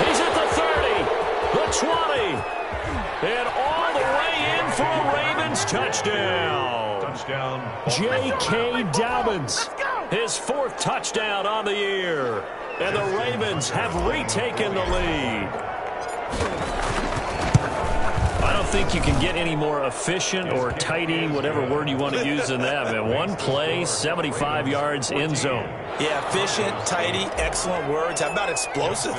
He's at the 30, the 20, and all the way in for a Ravens Dobbins, touchdown. Touchdown. J.K. Dobbins, his 4th touchdown on the year. And the Ravens have retaken the lead. I don't think you can get any more efficient or tidy, whatever word you want to use in that. Man, one play, 75 yards, end zone. Yeah, efficient, tidy, excellent words. How about explosive?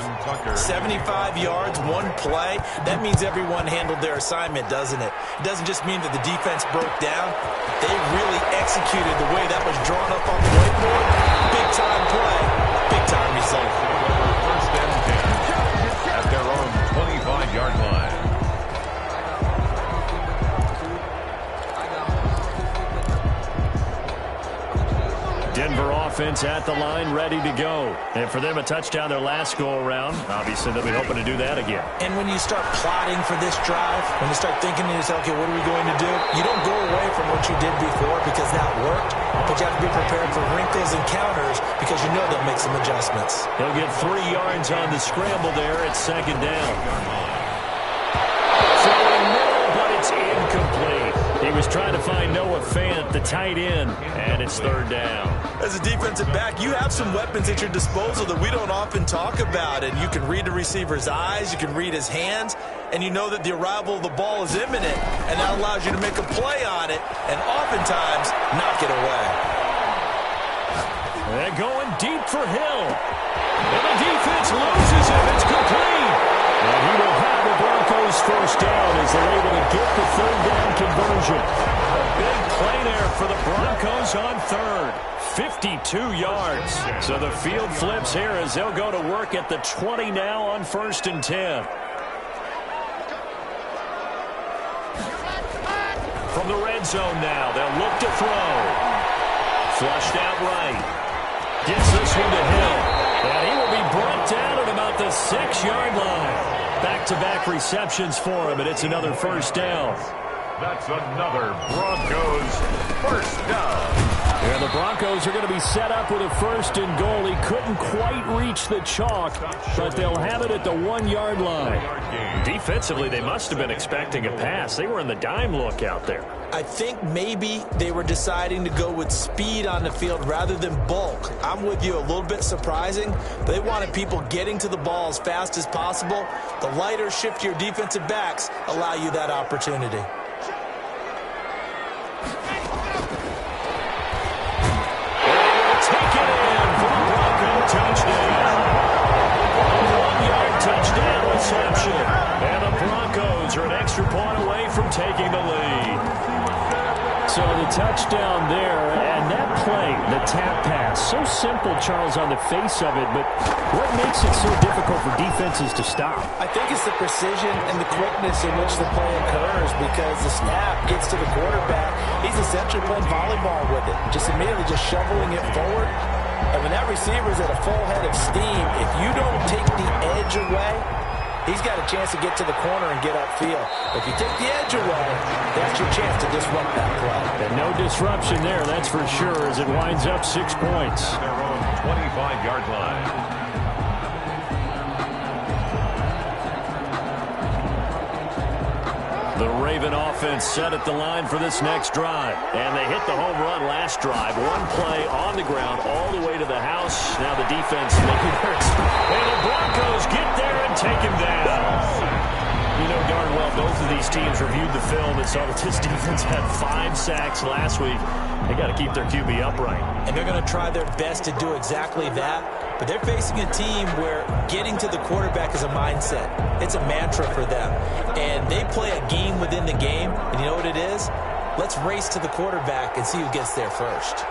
75 yards, one play. That means everyone handled their assignment, doesn't it? It doesn't just mean that the defense broke down. They really executed the way that was drawn up on the whiteboard. Big-time play, big-time result. First and 10 at their own 25-yard line. Denver offense at the line, ready to go. And for them, a touchdown their last go-around. Obviously, they'll be hoping to do that again. And when you start plotting for this drive, when you start thinking to yourself, okay, what are we going to do? You don't go away from what you did before because that worked, but you have to be prepared for wrinkles and counters because you know they'll make some adjustments. He'll get 3 yards on the scramble there at 2nd down. Throwing middle, but it's incomplete. He was trying to find Noah Fant, the tight end, and it's 3rd down. As a defensive back, you have some weapons at your disposal that we don't often talk about, and you can read the receiver's eyes, you can read his hands, and you know that the arrival of the ball is imminent, and that allows you to make a play on it, and oftentimes knock it away. They're going deep for Hill, and the defense loses him. It's complete. And he will have the Broncos 1st down as they're able to get the 3rd down conversion. A big play there for the Broncos on 3rd. 52 yards. So the field flips here as they'll go to work at the 20 now on 1st and 10. From the red zone now, they'll look to throw. Flushed out right. Gets this one to Hill. And he will be brought down at about the 6-yard line. Back-to-back receptions for him, and it's another 1st down. That's another Broncos 1st down. And the Broncos are going to be set up with a 1st and goal. He couldn't quite reach the chalk, but they'll have it at the 1-yard line. Defensively, they must have been expecting a pass. They were in the dime look out there. I think maybe they were deciding to go with speed on the field rather than bulk. I'm with you, a little bit surprising. They wanted people getting to the ball as fast as possible. The lighter, shiftier defensive backs allow you that opportunity. Take it in for the Bronco touchdown. 1-yard touchdown reception. And the Broncos are an extra point away from taking the lead. So the touchdown there, and that play, the tap pass, so simple, Charles, on the face of it, but what makes it so difficult for defenses to stop? I think it's the precision and the quickness in which the play occurs because the snap gets to the quarterback. He's essentially playing volleyball with it, just immediately just shoveling it forward. And when that receiver's at a full head of steam, if you don't take the edge away, he's got a chance to get to the corner and get upfield. If you take the edge away, that's your chance to disrupt that play. And no disruption there, that's for sure, as it winds up 6 points. Their own 25-yard line. The Raven offense set at the line for this next drive. And they hit the home run last drive. One play on the ground all the way to the house. Now the defense making their... And the Broncos get there and take him down. You know darn well both of these teams reviewed the film and saw that this defense had 5 sacks last week. They got to keep their QB upright. And they're going to try their best to do exactly that. But they're facing a team where getting to the quarterback is a mindset. It's a mantra for them. And they play a game within the game. And you know what it is? Let's race to the quarterback and see who gets there first.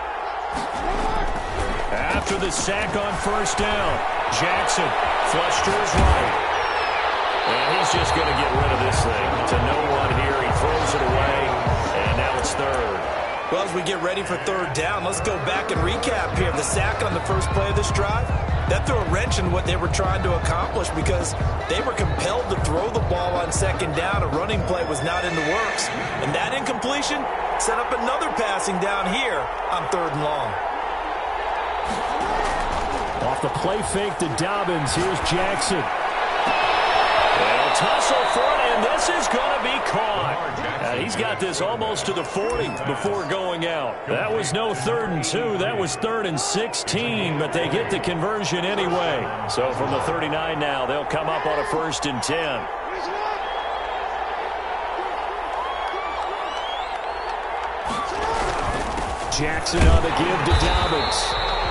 After the sack on 1st down, Jackson flushed to his right. And he's just going to get rid of this thing to no one here. He throws it away, and now it's 3rd. Well, as we get ready for 3rd down, let's go back and recap here. The sack on the first play of this drive, that threw a wrench in what they were trying to accomplish because they were compelled to throw the ball on 2nd down. A running play was not in the works. And that incompletion set up another passing down here on 3rd and long. Off the play fake to Dobbins, here's Jackson. They'll tussle for it, and this is going to be caught. He's got this almost to the 40 before going out. That was no 3rd and 2. That was 3rd and 16, but they get the conversion anyway. So from the 39 now, they'll come up on a 1st and 10. Jackson on the give to Dobbins.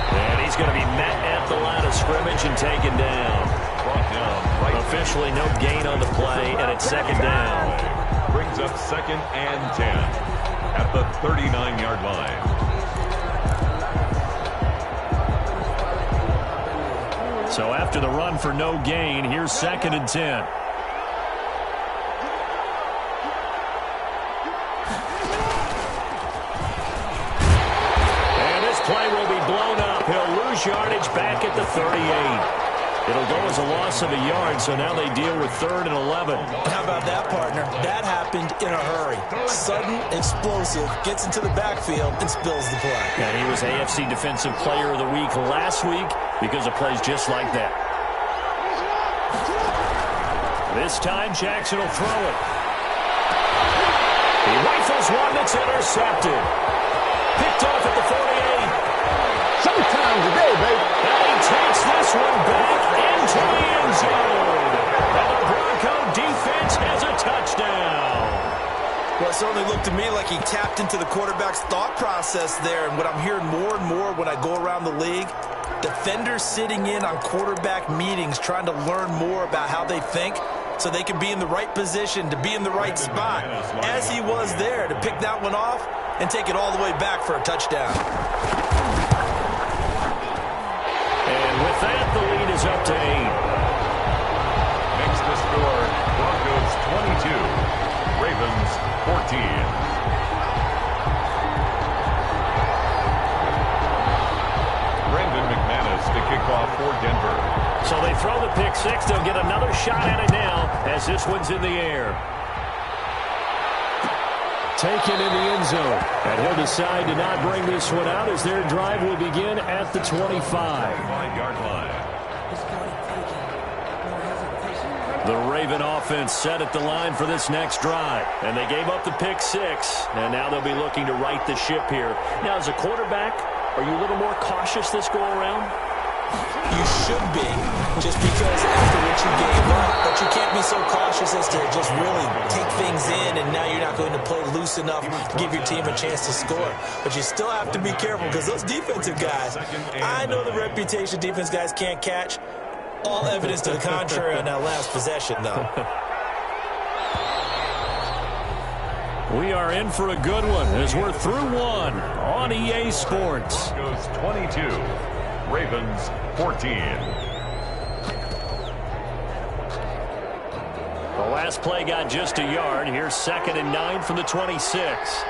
And he's going to be met at the line of scrimmage and taken down. Brought down right. Officially no gain on the play, and it's 2nd down. Brings up 2nd and 10 at the 39-yard line. So after the run for no gain, here's 2nd and 10. Play will be blown up. He'll lose yardage back at the 38. It'll go as a loss of a yard, so now they deal with 3rd and 11. How about that, partner? That happened in a hurry. Sudden, explosive, gets into the backfield, and spills the play. And he was AFC Defensive Player of the Week last week because of plays just like that. This time, Jackson will throw it. He rifles one that's intercepted. Picked off at the 48. Showtime today, baby. And he takes this one back into the end zone. And the Bronco defense has a touchdown. Well, it certainly looked to me like he tapped into the quarterback's thought process there. And what I'm hearing more and more when I go around the league, defenders sitting in on quarterback meetings trying to learn more about how they think so they can be in the right position to be in the right spot, as he was there to pick that one off and take it all the way back for a touchdown. And with that, the lead is up to 8. Next to score, Broncos 22, Ravens 14. Brandon McManus to kick off for Denver. So they throw the pick six. They'll get another shot at it now as this one's in the air. Taken in the end zone. And he'll decide to not bring this one out as their drive will begin at the 25-yard line. The Raven offense set at the line for this next drive. And they gave up the pick six. And now they'll be looking to right the ship here. Now, as a quarterback, are you a little more cautious this go around? You should be, just because after what you gave up, but you can't be so cautious as to just really take things in, and now you're not going to play loose enough to give your team a chance to score. But you still have to be careful because those defensive guys, I know the reputation defense guys can't catch. All evidence to the contrary on that last possession, though. We are in for a good one as we're through one on EA Sports. Goes 22. Ravens 14. The last play got just a yard. Here's 2nd and 9 from the 26.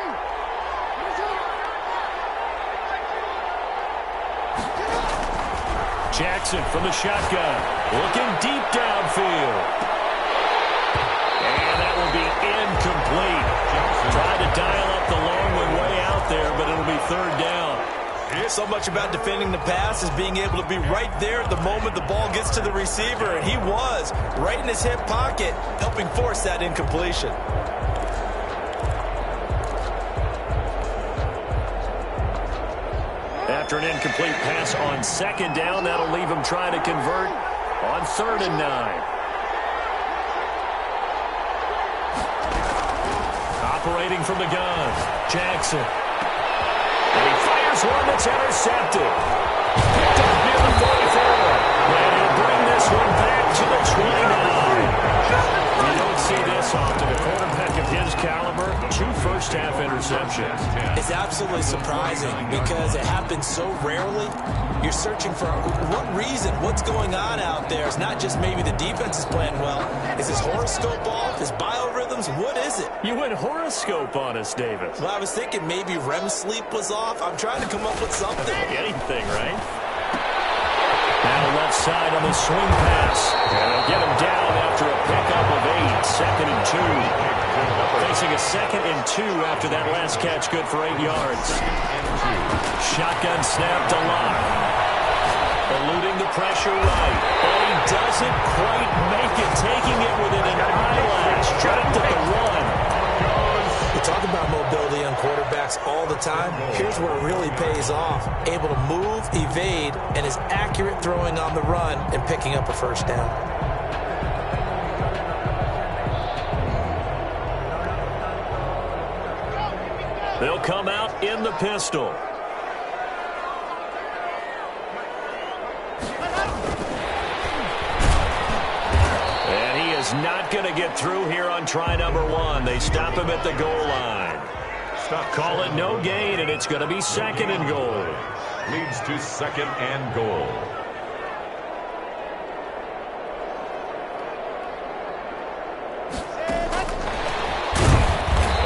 Jackson from the shotgun. Looking deep downfield. And that will be incomplete. Tried to dial up the long one way out there, but it'll be 3rd down. So much about defending the pass is being able to be right there at the moment the ball gets to the receiver, and he was right in his hip pocket, helping force that incompletion. After an incomplete pass on 2nd down, that'll leave him trying to convert on 3rd and 9. Operating from the gun, Jackson. And he fires one that's intercepted. Picked up near the 44. And he'll bring this one back to the 29. You don't see this often. A quarterback of his caliber, 2 first-half interceptions. It's absolutely surprising because it happens so rarely. You're searching for what reason, what's going on out there. It's not just maybe the defense is playing well. Is his horoscope off? His biorhythms? What is it? You went horoscope on us, David. Well, I was thinking maybe REM sleep was off. I'm trying to come up with something. Anything, right? Now left side on the swing pass. And they'll get him down after a pickup of 8. 2nd and 2. Facing a 2nd and 2 after that last catch, good for 8 yards. Shotgun snap to Locke. Eluding the pressure right. And he doesn't quite make it, taking it within an eyelash. Trapped at the one. We talk about mobility on quarterbacks all the time. Here's where it really pays off. Able to move, evade, and is accurate throwing on the run and picking up a first down. They'll come out in the pistol. And he is not going to get through here on try number one. They stop him at the goal line. Call it no gain, and it's going to be second and goal. Leads to second and goal.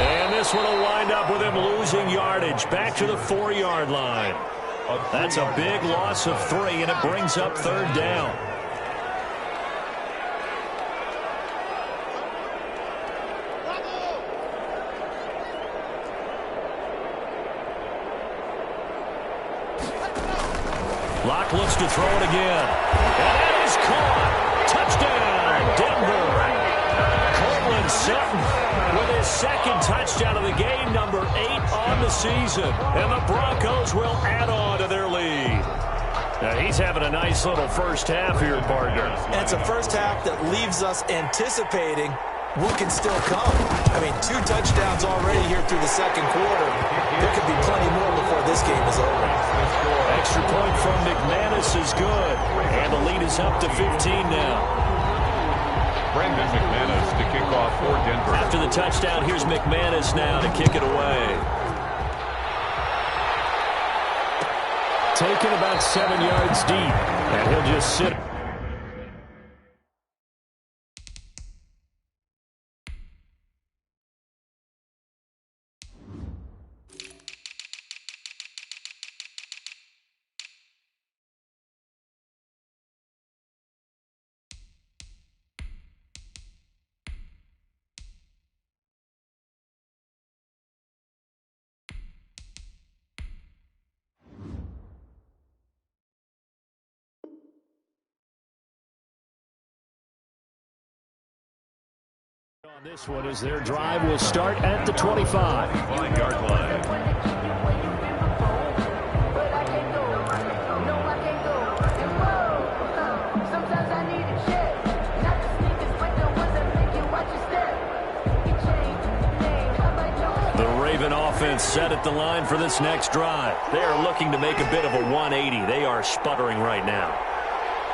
And this one will wind up with him losing yardage back to the 4-yard line. That's a big loss of 3, and it brings up third down. Locke looks to throw it again. And that is caught. Touchdown, Denver. Cortland Sutton with his second touchdown of the game, number 8 on the season. And the Broncos will add on to their lead. Now, he's having a nice little first half here, partner. And it's a first half that leaves us anticipating what can still come. I mean, 2 touchdowns already here through the second quarter. There could be plenty more before this game is over. Extra point from McManus is good. And the lead is up to 15 now. Brandon McManus to kick off for Denver. After the touchdown, here's McManus now to kick it away. Taken about 7 yards deep. And he'll just sit. On this one, as their drive will start at the 25-yard line. The Raven offense set at the line for this next drive. They are looking to make a bit of a 180. They are sputtering right now.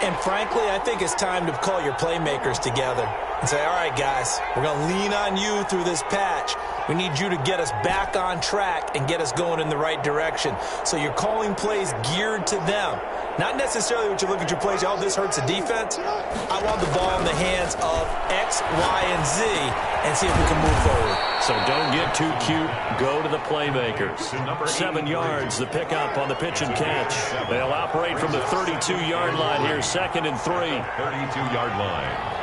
And frankly, I think it's time to call your playmakers together and say, all right, guys, we're going to lean on you through this patch. We need you to get us back on track and get us going in the right direction. So you're calling plays geared to them. Not necessarily what you look at your plays, oh, this hurts the defense. I want the ball in the hands of X, Y, and Z and see if we can move forward. So don't get too cute. Go to the playmakers. 7 yards, the pickup on the pitch and catch. They'll operate from the 32-yard line here, second and 3. 32-yard line.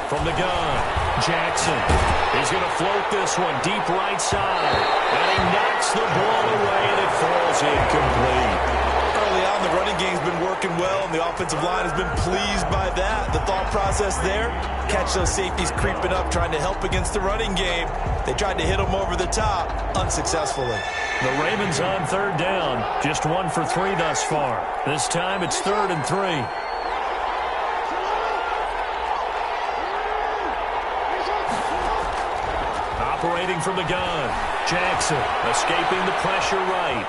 From the gun, Jackson. He's going to float this one deep right side. And he knocks the ball away, and it falls incomplete. Early on, the running game's been working well, and the offensive line has been pleased by that. The thought process there, catch those safeties creeping up, trying to help against the running game. They tried to hit them over the top, unsuccessfully. The Ravens on third down, just 1 for 3 thus far. This time it's 3rd and 3. Operating from the gun, Jackson escaping the pressure right.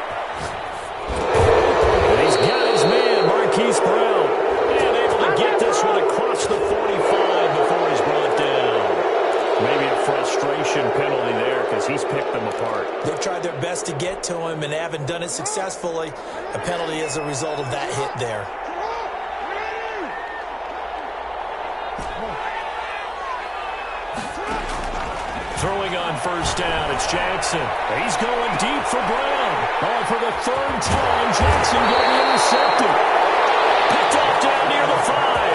And he's got his man, Marquise Brown, and able to get this one across the 45 before he's brought down. Maybe a frustration penalty there because he's picked them apart. They've tried their best to get to him and haven't done it successfully. A penalty as a result of that hit there. Throwing on first down, it's Jackson. He's going deep for Brown. Oh, for the 3rd time, Jackson going to be intercepted. Picked off down near the 5.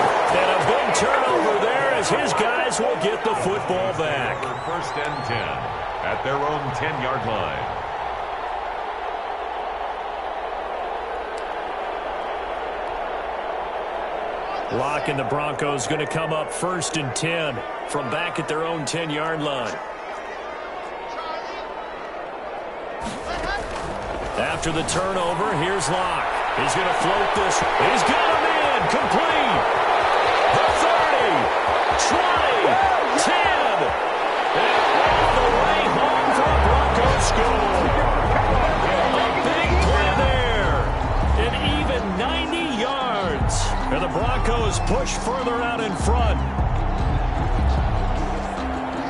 turnover there as his guys will get the football back. First and 10 at their own 10-yard line. Locke and the Broncos going to come up 1st and 10 from back at their own 10-yard line. After the turnover, here's Locke. He's going to float this. He's got him in. Complete. The 30, 20, 10. And all the way home for a Broncos score. A big play there. An even 90 yards. And the Broncos push further out in front.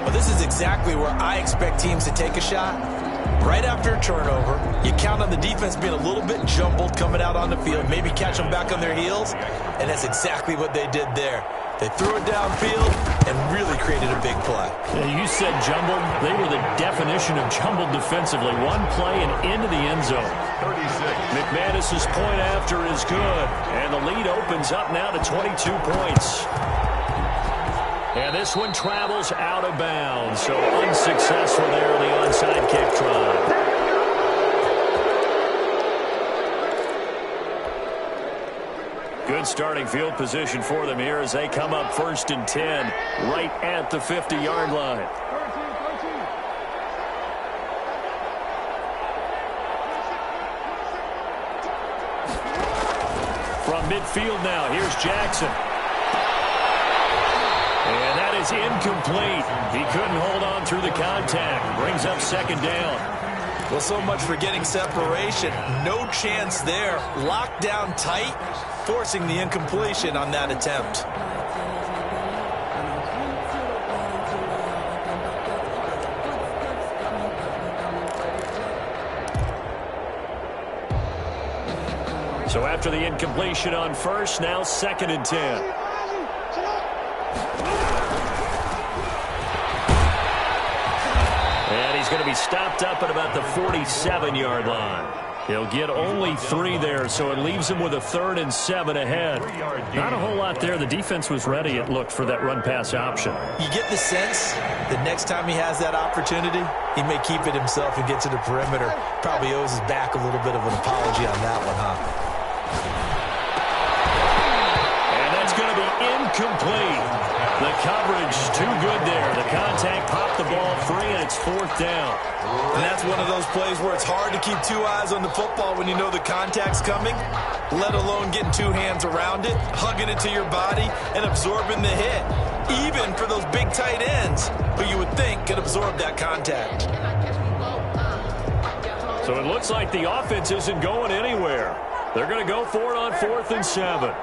Well, this is exactly where I expect teams to take a shot. Right after a turnover, you count on the defense being a little bit jumbled coming out on the field, maybe catch them back on their heels, and that's exactly what they did there. They threw it downfield and really created a big play. Yeah, you said jumbled. They were the definition of jumbled defensively. One play and into the end zone. 36. McManus's point after is good, and the lead opens up now to 22 points. And this one travels out of bounds, so unsuccessful there on the onside kick try. Good starting field position for them here as they come up 1st and 10 right at the 50-yard line. From midfield now, here's Jackson. And that is incomplete. He couldn't hold on through the contact. Brings up 2nd down. Well, so much for getting separation. No chance there. Locked down tight, forcing the incompletion on that attempt. So after the incompletion on first, now 2nd and 10. And he's going to be stopped up at about the 47-yard line. He'll get only 3 there, so it leaves him with a 3rd and 7 ahead. Not a whole lot there. The defense was ready, it looked, for that run-pass option. You get the sense that next time he has that opportunity, he may keep it himself and get to the perimeter. Probably owes his back a little bit of an apology on that one, huh? And that's going to be incomplete. The coverage too good there. The contact popped the ball free, and it's 4th down. And that's one of those plays where it's hard to keep 2 eyes on the football when you know the contact's coming, let alone getting 2 hands around it, hugging it to your body, and absorbing the hit. Even for those big tight ends, who you would think could absorb that contact. So it looks like the offense isn't going anywhere. They're going to go for it on 4th and 7.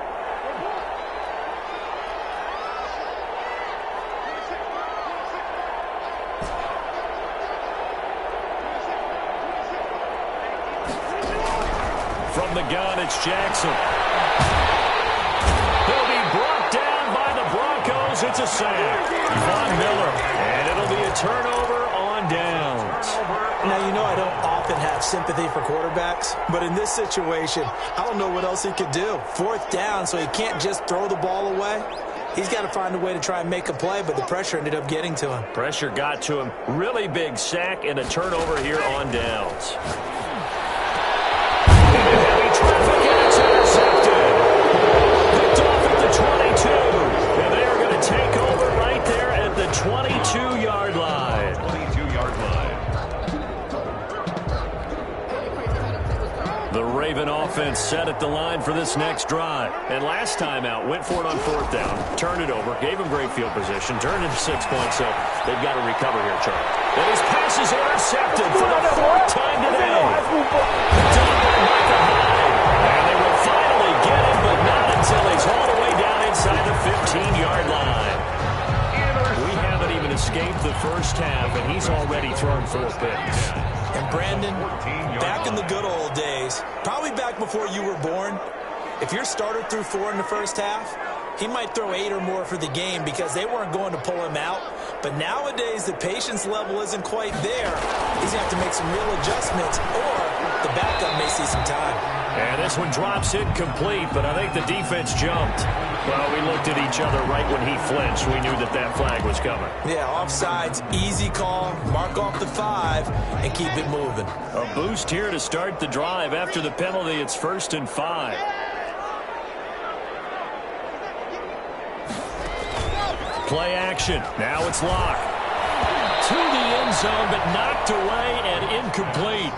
From the gun, it's Jackson. He'll be brought down by the Broncos. It's a sack. Von Miller. And it'll be a turnover on downs. Now, you know I don't often have sympathy for quarterbacks, but in this situation, I don't know what else he could do. 4th down, so he can't just throw the ball away. He's got to find a way to try and make a play, but the pressure ended up getting to him. Pressure got to him. Really big sack and a turnover here on downs. Heavy traffic, and it's intercepted. Picked off at the 22. And they are going to take over right there at the 22-yard line. 22-yard line. The Raven offense set at the line for this next drive. And last time out, went for it on 4th down, turned it over, gave him great field position, turned into 6 points, so they've got to recover here, Charlie. And his pass is intercepted for the 4th time today. And they will finally get him, but not until he's all the way down inside the 15-yard line. We haven't even escaped the first half, and he's already thrown 4 picks. And Brandon, back in the good old days, probably back before you were born, if your starter threw 4 in the first half, he might throw 8 or more for the game because they weren't going to pull him out. But nowadays, the patience level isn't quite there. He's going to have to make some real adjustments, or the backup may see some time. And this one drops incomplete, but I think the defense jumped. Well, we looked at each other right when he flinched. We knew that that flag was coming. Yeah, offsides, easy call, mark off the 5, and keep it moving. A boost here to start the drive. After the penalty, it's 1st and 5. Play action. Now it's Locke. To the end zone, but knocked away and incomplete.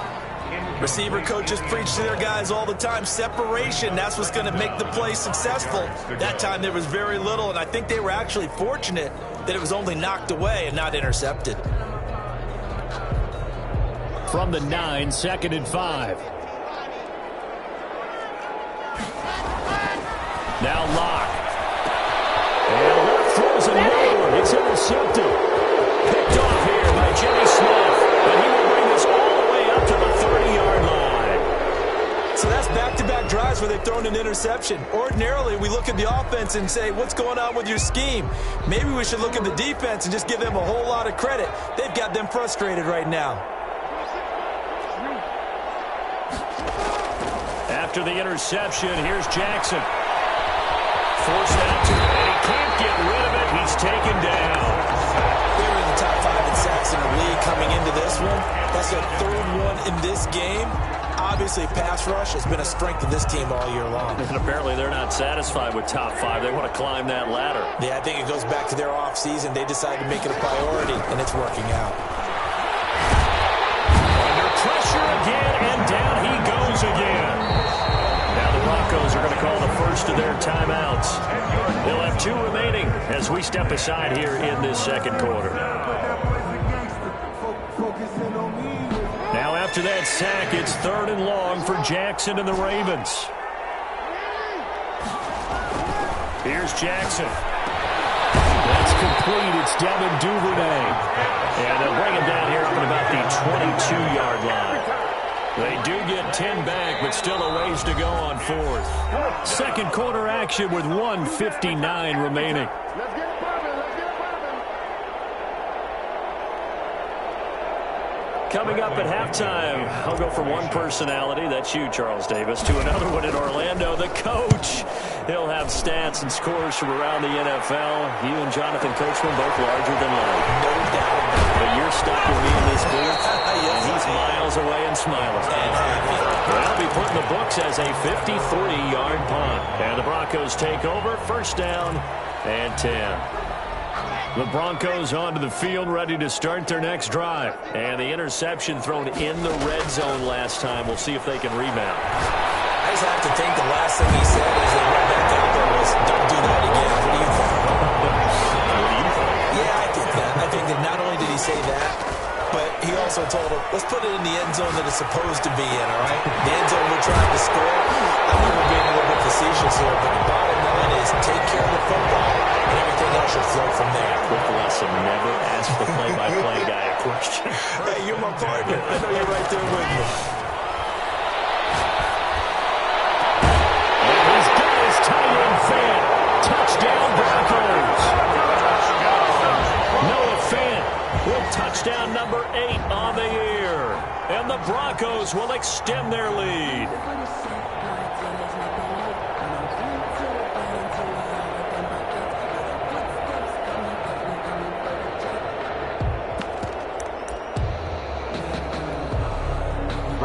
Receiver coaches preach to their guys all the time. Separation, that's what's going to make the play successful. That time there was very little, and I think they were actually fortunate that it was only knocked away and not intercepted. From the 9, 2nd and 5. Now Locke. And Locke throws another one. It's intercepted. Picked off here by Jimmy Smith. And he will bring this all the way up to the 30-yard line. So that's back-to-back drives where they've thrown an interception. Ordinarily, we look at the offense and say, what's going on with your scheme? Maybe we should look at the defense and just give them a whole lot of credit. They've got them frustrated right now. After the interception, here's Jackson. Forced out to him, and he can't get rid of it. He's taken down. They were in the top 5 in sacks in the league coming into this one. That's their 3rd one in this game. Obviously, pass rush has been a strength of this team all year long. And apparently they're not satisfied with top 5. They want to climb that ladder. Yeah, I think it goes back to their offseason. They decided to make it a priority, and it's working out. Under pressure again, and down he goes again. Now the Broncos are going to call the first of their timeouts. They'll have 2 remaining as we step aside here in this 2nd quarter. Now after that sack, it's 3rd and long for Jackson and the Ravens. Here's Jackson. That's complete. It's Devin Duvernay. And they'll bring him down here up at about the 22-yard line. They do get 10 back, but still a ways to go on 4th. 2nd quarter action with 1:59 remaining. Coming up at halftime, I'll go from one personality, that's you, Charles Davis, to another one in Orlando, the coach. He'll have stats and scores from around the NFL. You and Jonathan Coachman both larger than life. No doubt. But you're stuck with me in this booth, and he's miles away and smiling. That'll be put in the books as a 53-yard punt. And the Broncos take over, 1st down and 10. The Broncos onto the field, ready to start their next drive. And the interception thrown in the red zone last time. We'll see if they can rebound. I just have to think the last thing he said as they went back out there was, don't do that again. What do you think? What do you think? Yeah, I think that. I think that not only did he say that, but he also told him, let's put it in the end zone that it's supposed to be in, all right? The end zone we're trying to score. I think we're being a little bit facetious here, but the bottom line is take care of the football, and everything else should flow from there. Quick lesson, never ask the play-by-play guy a question. Hey, you're my partner. I know you're right there with me. And he's got his tight end fan. Touchdown, Broncos. Noah Fant with touchdown number 8 on the year. And the Broncos will extend their lead.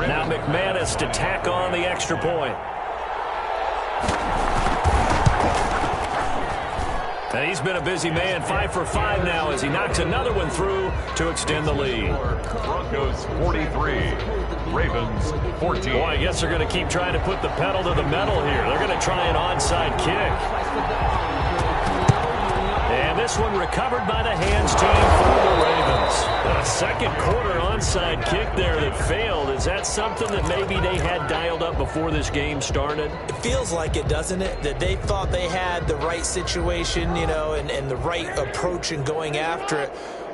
Now McManus to tack on the extra point. And he's been a busy man, 5 for 5 now as he knocks another one through to extend the lead. Broncos 43, Ravens 14. Boy, I guess they're going to keep trying to put the pedal to the metal here. They're going to try an onside kick. And this one recovered by the hands team for the Ravens. A 2nd quarter onside kick there that failed. Is that something that maybe they had dialed up before this game started? It feels like it, doesn't it? That they thought they had the right situation, you know, and the right approach in going after it.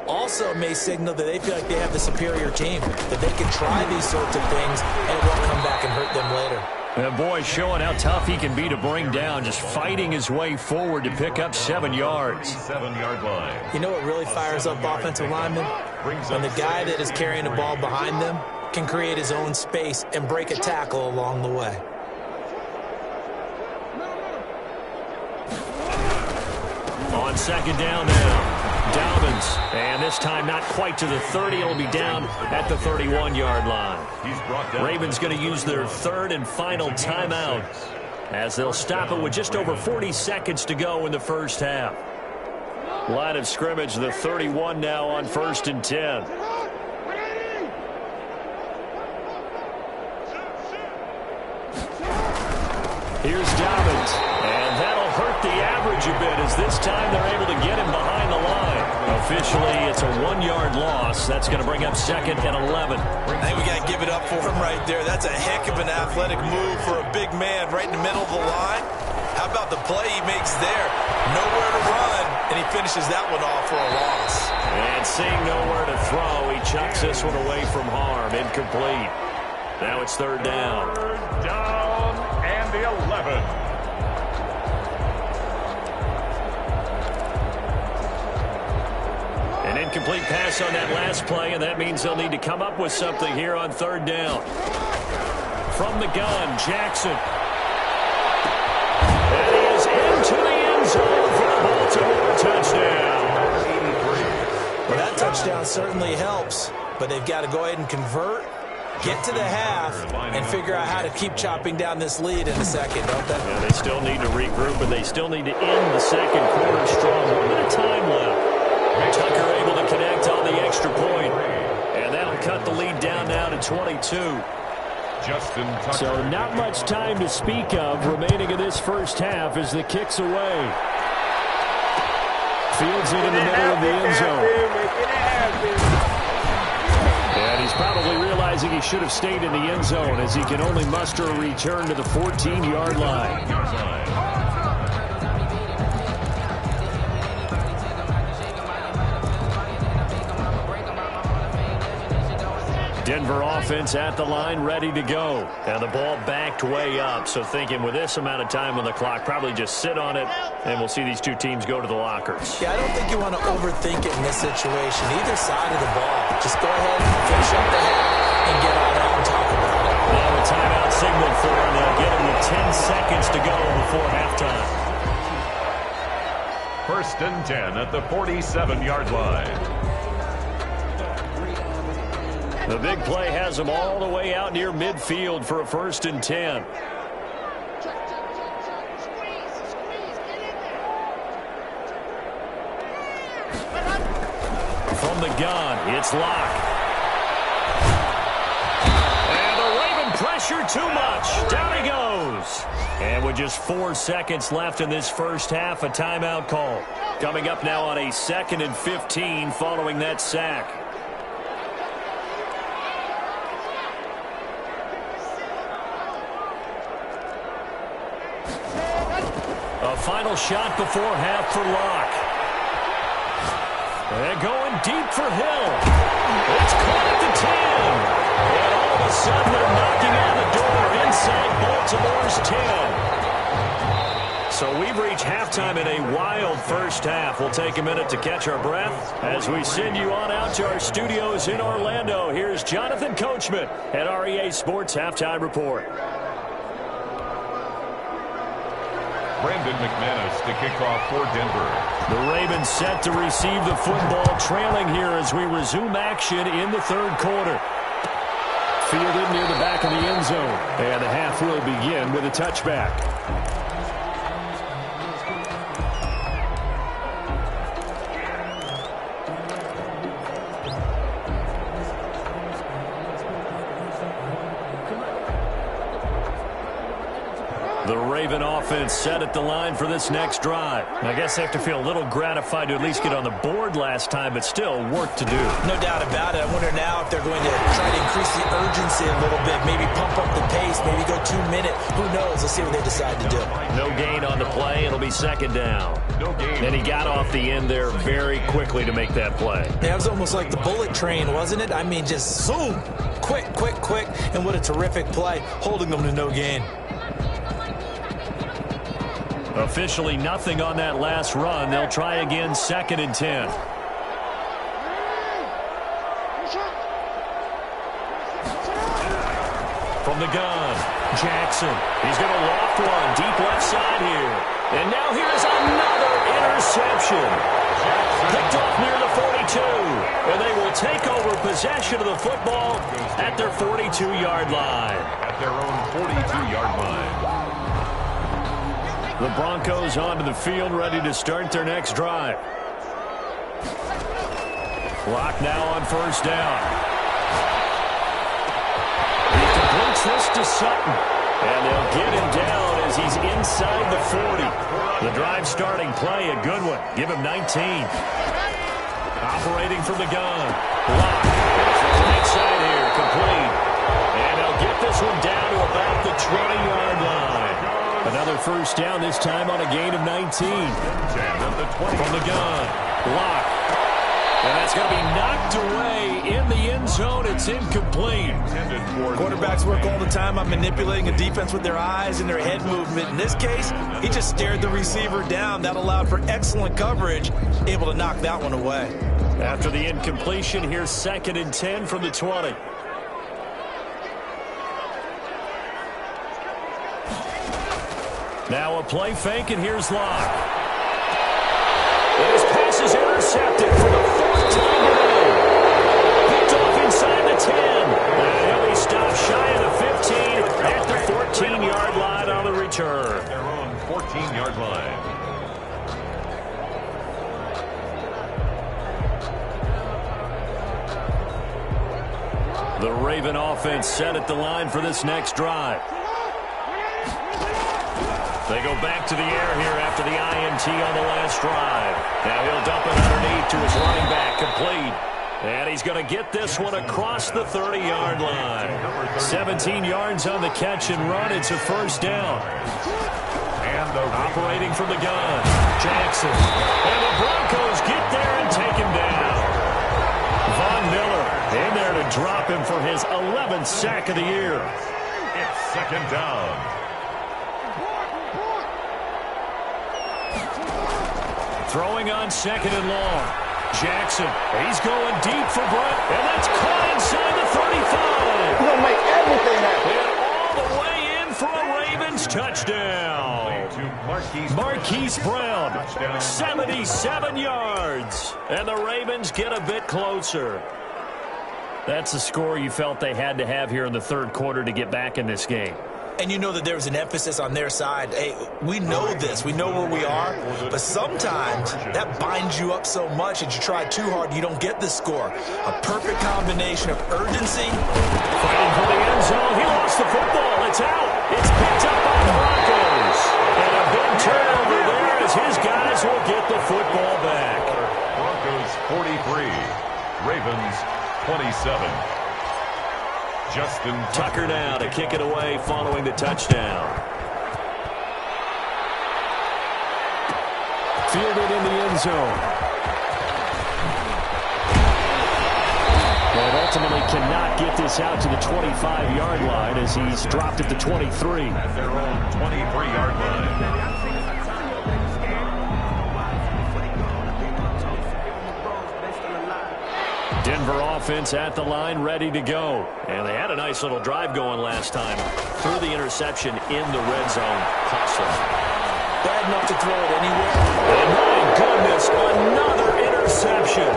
Also may signal that they feel like they have the superior team, that they can try these sorts of things and it won't come back and hurt them later. And boy, showing how tough he can be to bring down, just fighting his way forward to pick up 7 yards. 7-yard line. You know what really fires up offensive linemen? When the guy that is carrying the ball behind them can create his own space and break a tackle along the way. On second down now. Dobbins, and this time not quite to the 30. It'll be down at the 31-yard line. Ravens going to use their third and final timeout as they'll stop it with just over 40 seconds to go in the first half. Line of scrimmage, the 31 now on 1st and 10. Here's Dobbins, and that'll hurt the average a bit as this time they're able to get him behind the line. Officially, it's a 1-yard loss. That's going to bring up 2nd and 11. I think we got to give it up for him right there. That's a heck of an athletic move for a big man right in the middle of the line. How about the play he makes there? Nowhere to run, and he finishes that one off for a loss. And seeing nowhere to throw, he chucks this one away from harm. Incomplete. Now it's 3rd down. 3rd down and the 11. An incomplete pass on that last play, and that means they'll need to come up with something here on 3rd down. From the gun, Jackson. And he is into the end zone for a Baltimore touchdown. Well, that touchdown certainly helps, but they've got to go ahead and convert, get to the half, and figure out how to keep chopping down this lead in the second, don't they? Yeah, they still need to regroup, and they still need to end the second quarter strong. 1 minute of time left. Tucker able to connect on the extra point, and that'll cut the lead down now to 22. Justin Tucker. So not much time to speak of remaining in this first half as the kick's away. Fields it in the middle of the end zone. And he's probably realizing he should have stayed in the end zone as he can only muster a return to the 14-yard line. Denver offense at the line, ready to go. And the ball backed way up, so thinking with this amount of time on the clock, probably just sit on it, and we'll see these two teams go to the lockers. Yeah, I don't think you want to overthink it in this situation. Either side of the ball. Just go ahead, finish up the half, and get on out and talk about it. Now a timeout signal for him. They'll get him with 10 seconds to go before halftime. 1st and 10 at the 47-yard line. The big play has them all the way out near midfield for a 1st and 10. From the gun, it's Locke. And the Raven pressure too much. Down he goes. And with just 4 seconds left in this first half, a timeout call. Coming up now on a 2nd and 15 following that sack. A final shot before half for Locke. And going deep for Hill. It's caught at the 10. And all of a sudden they're knocking on the door inside Baltimore's 10. So we've reached halftime in a wild first half. We'll take a minute to catch our breath as we send you on out to our studios in Orlando. Here's Jonathan Coachman at REA Sports Halftime Report. Brandon McManus to kick off for Denver. The Ravens set to receive the football, trailing here as we resume action in the 3rd quarter. Fielded near the back of the end zone, and the half will begin with a touchback. The Raven offense set at the line for this next drive. I guess they have to feel a little gratified to at least get on the board last time, but still work to do. No doubt about it. I wonder now if they're going to try to increase the urgency a little bit, maybe pump up the pace, maybe go 2 minute. Who knows? Let's see what they decide to do. No gain on the play. It'll be 2nd down. No gain. And he got off the end there very quickly to make that play. Yeah, it was almost like the bullet train, wasn't it? I mean, just zoom. Quick, quick, quick. And what a terrific play, holding them to no gain. Officially nothing on that last run. They'll try again, 2nd and 10. From the gun, Jackson. He's going to loft one deep left side here. And now here's another interception. Picked off near the 42. And they will take over possession of the football at their 42-yard line. At their own 42-yard line. The Broncos onto the field, ready to start their next drive. Clock now on first down. He completes this to Sutton. And they'll get him down as he's inside the 40. The drive starting play, a good one. Give him 19. Operating from the gun. Block. Right side here, complete. And they'll get this one down to about the 20-yard line. Another first down, this time on a gain of 19. From the gun. Block. And that's going to be knocked away in the end zone. It's incomplete. Quarterbacks work all the time on manipulating a defense with their eyes and their head movement. In this case, he just stared the receiver down. That allowed for excellent coverage, able to knock that one away. After the incompletion, here's 2nd and 10 from the 20. Now a play fake, and here's Locke. And his pass is intercepted for the 4th time today. Picked off inside the 10. And he'll be stopped shy of the 15 at the 14-yard line on the return. Their own 14-yard line. The Raven offense set at the line for this next drive. They go back to the air here after the INT on the last drive. Now he'll dump it underneath to his running back, complete. And he's going to get this one across the 30-yard line. 17 yards on the catch and run. It's a first down. And operating from the gun, Jackson. And the Broncos get there and take him down. Von Miller in there to drop him for his 11th sack of the year. It's 2nd down. Throwing on 2nd and long. Jackson, he's going deep for Brett, and that's caught inside the 35. He's going to make everything happen. And all the way in for a Ravens touchdown. Marquise Brown, 77 yards. And the Ravens get a bit closer. That's a score you felt they had to have here in the 3rd quarter to get back in this game. And you know that there was an emphasis on their side. Hey, we know this. We know where we are. But sometimes that binds you up so much that you try too hard, you don't get the score. A perfect combination of urgency. Fighting for the end zone. He lost the football. It's out. It's picked up by the Broncos. And a big turnover there as his guys will get the football back. Broncos 43. Ravens 27. Justin Tucker now to kick it away following the touchdown. Fielded in the end zone. And ultimately cannot get this out to the 25-yard line as he's dropped at the 23. At their own 23-yard line. Denver offense at the line, ready to go. And they had a nice little drive going last time. Threw the interception in the red zone. Costly. Bad enough to throw it anywhere. And my goodness, another interception.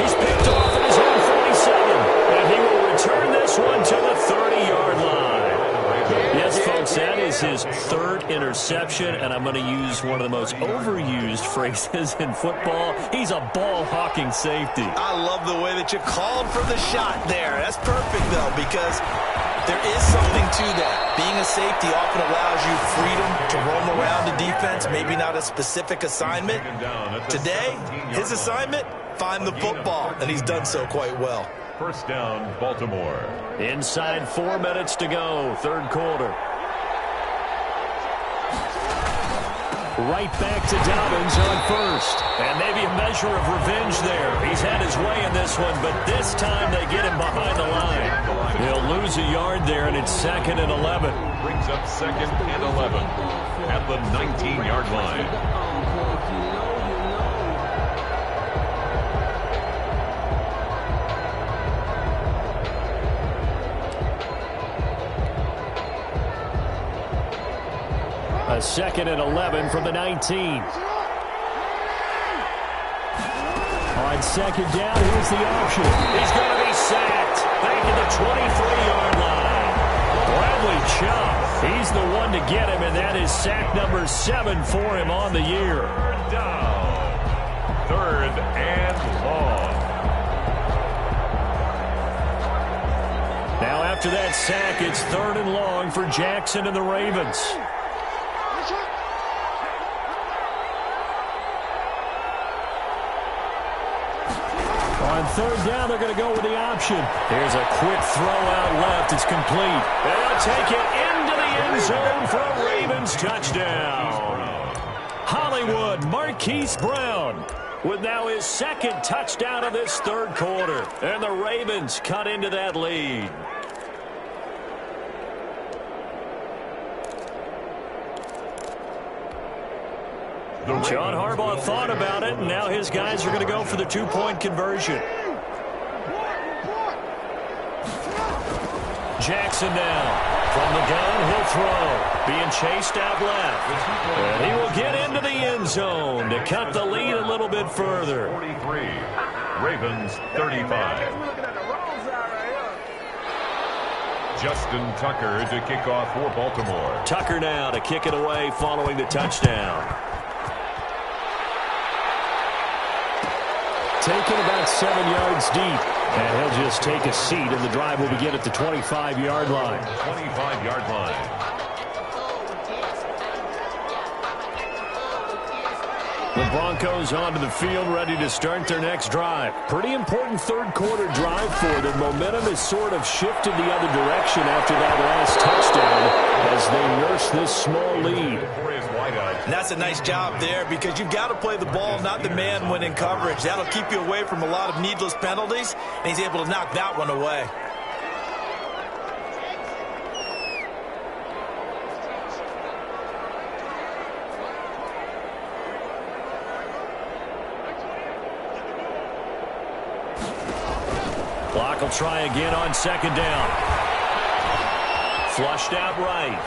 He's picked off at his own 47. And he will return this one to the 30-yard line. Yes, folks, that is his 3rd interception, and I'm going to use one of the most overused phrases in football. He's a ball-hawking safety. I love the way that you called for the shot there. That's perfect, though, because there is something to that. Being a safety often allows you freedom to roam around the defense, maybe not a specific assignment. Today, his assignment, find the football, and he's done so quite well. First down, Baltimore. Inside 4 minutes to go, 3rd quarter. Right back to Dobbins on first. And maybe a measure of revenge there. He's had his way in this one, but this time they get him behind the line. He'll lose a yard there, and it's 2nd and 11. Brings up 2nd and 11 at the 19-yard line. 2nd and 11 from the 19. On 2nd down, here's the option. He's going to be sacked. Back at the 23-yard line. Bradley Chubb, he's the one to get him, and that is sack number 7 for him on the year. 3rd down. 3rd and long. Now after that sack, it's 3rd and long for Jackson and the Ravens. On 3rd down, they're going to go with the option. Here's a quick throw out left. It's complete. They'll take it into the end zone for a Ravens touchdown. Hollywood Marquise Brown with now his 2nd touchdown of this 3rd quarter. And the Ravens cut into that lead. John Harbaugh thought about it, and now his guys are going to go for the 2-point conversion. Jackson now. From the gun, he'll throw. Being chased out left. And he will get into the end zone to cut the lead a little bit further. 43. Ravens 35. Justin Tucker to kick off for Baltimore. Tucker now to kick it away following the touchdown. Taken about 7 yards deep. And he'll just take a seat, and the drive will begin at the 25-yard line. 25-yard line. The Broncos onto the field, ready to start their next drive. Pretty important 3rd quarter drive for them. Momentum has sort of shifted the other direction after that last touchdown as they nurse this small lead. And that's a nice job there because you've got to play the ball, not the man when in coverage. That'll keep you away from a lot of needless penalties, and he's able to knock that one away. Clock will try again on 2nd down. Flushed out right.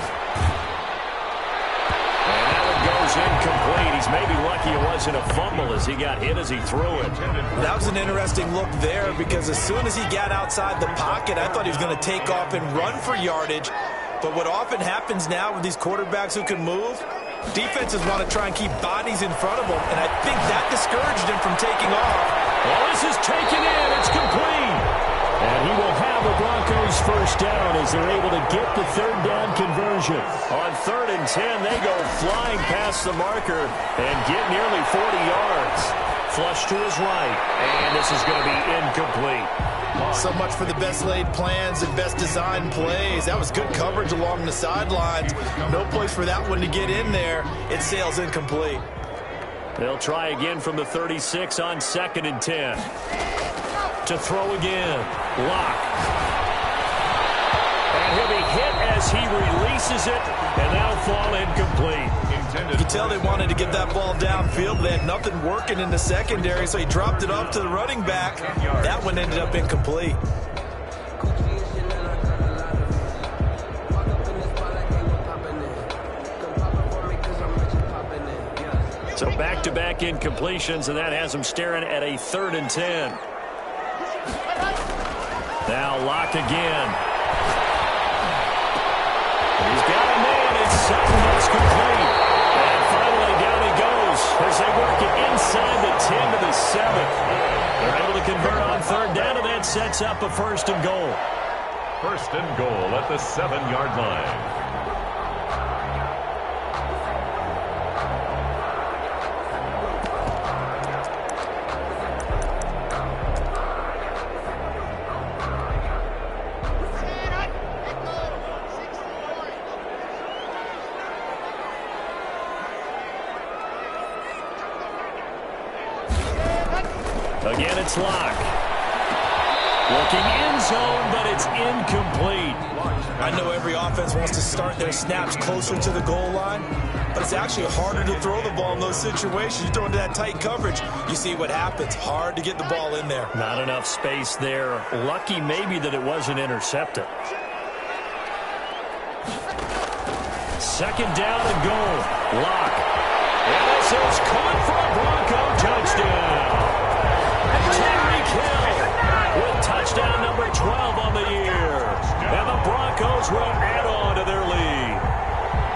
Goes incomplete. He's maybe lucky it wasn't a fumble as he got hit as he threw it. That was an interesting look there because as soon as he got outside the pocket, I thought he was going to take off and run for yardage. But what often happens now with these quarterbacks who can move, defenses want to try and keep bodies in front of them, and I think that discouraged him from taking off. Well, this is taken in. It's complete. And he will have the Broncos first down as they're able to get the 3rd down conversion. On 3rd and 10, they go flying past the marker and get nearly 40 yards. Flush to his right, and this is going to be incomplete. So much for the best laid plans and best designed plays. That was good coverage along the sidelines. No place for that one to get in there. It sails incomplete. They'll try again from the 36 on 2nd and 10. To throw again. Lock. And he'll be hit as he releases it, and that'll fall incomplete. You can tell they wanted to get that ball downfield. They had nothing working in the secondary, so he dropped it off to the running back. That one ended up incomplete. So back-to-back incompletions, and that has him staring at a 3rd and 10. Now Lock again. He's got a man. It's 7. That's complete. And finally down he goes as they work it inside the 10 to the 7. They're able to convert on 3rd down, and that sets up a 1st and goal. 1st and goal at the 7-yard line. Again, it's Lock. Looking end zone, but it's incomplete. I know every offense wants to start their snaps closer to the goal line, but it's actually harder to throw the ball in those situations. You throw into that tight coverage, you see what happens. Hard to get the ball in there. Not enough space there. Lucky maybe that it wasn't intercepted. second down and goal. Lock. And this is caught for a Bronco touchdown. Tyreek Hill with touchdown number 12 on the year. And the Broncos will add on to their lead.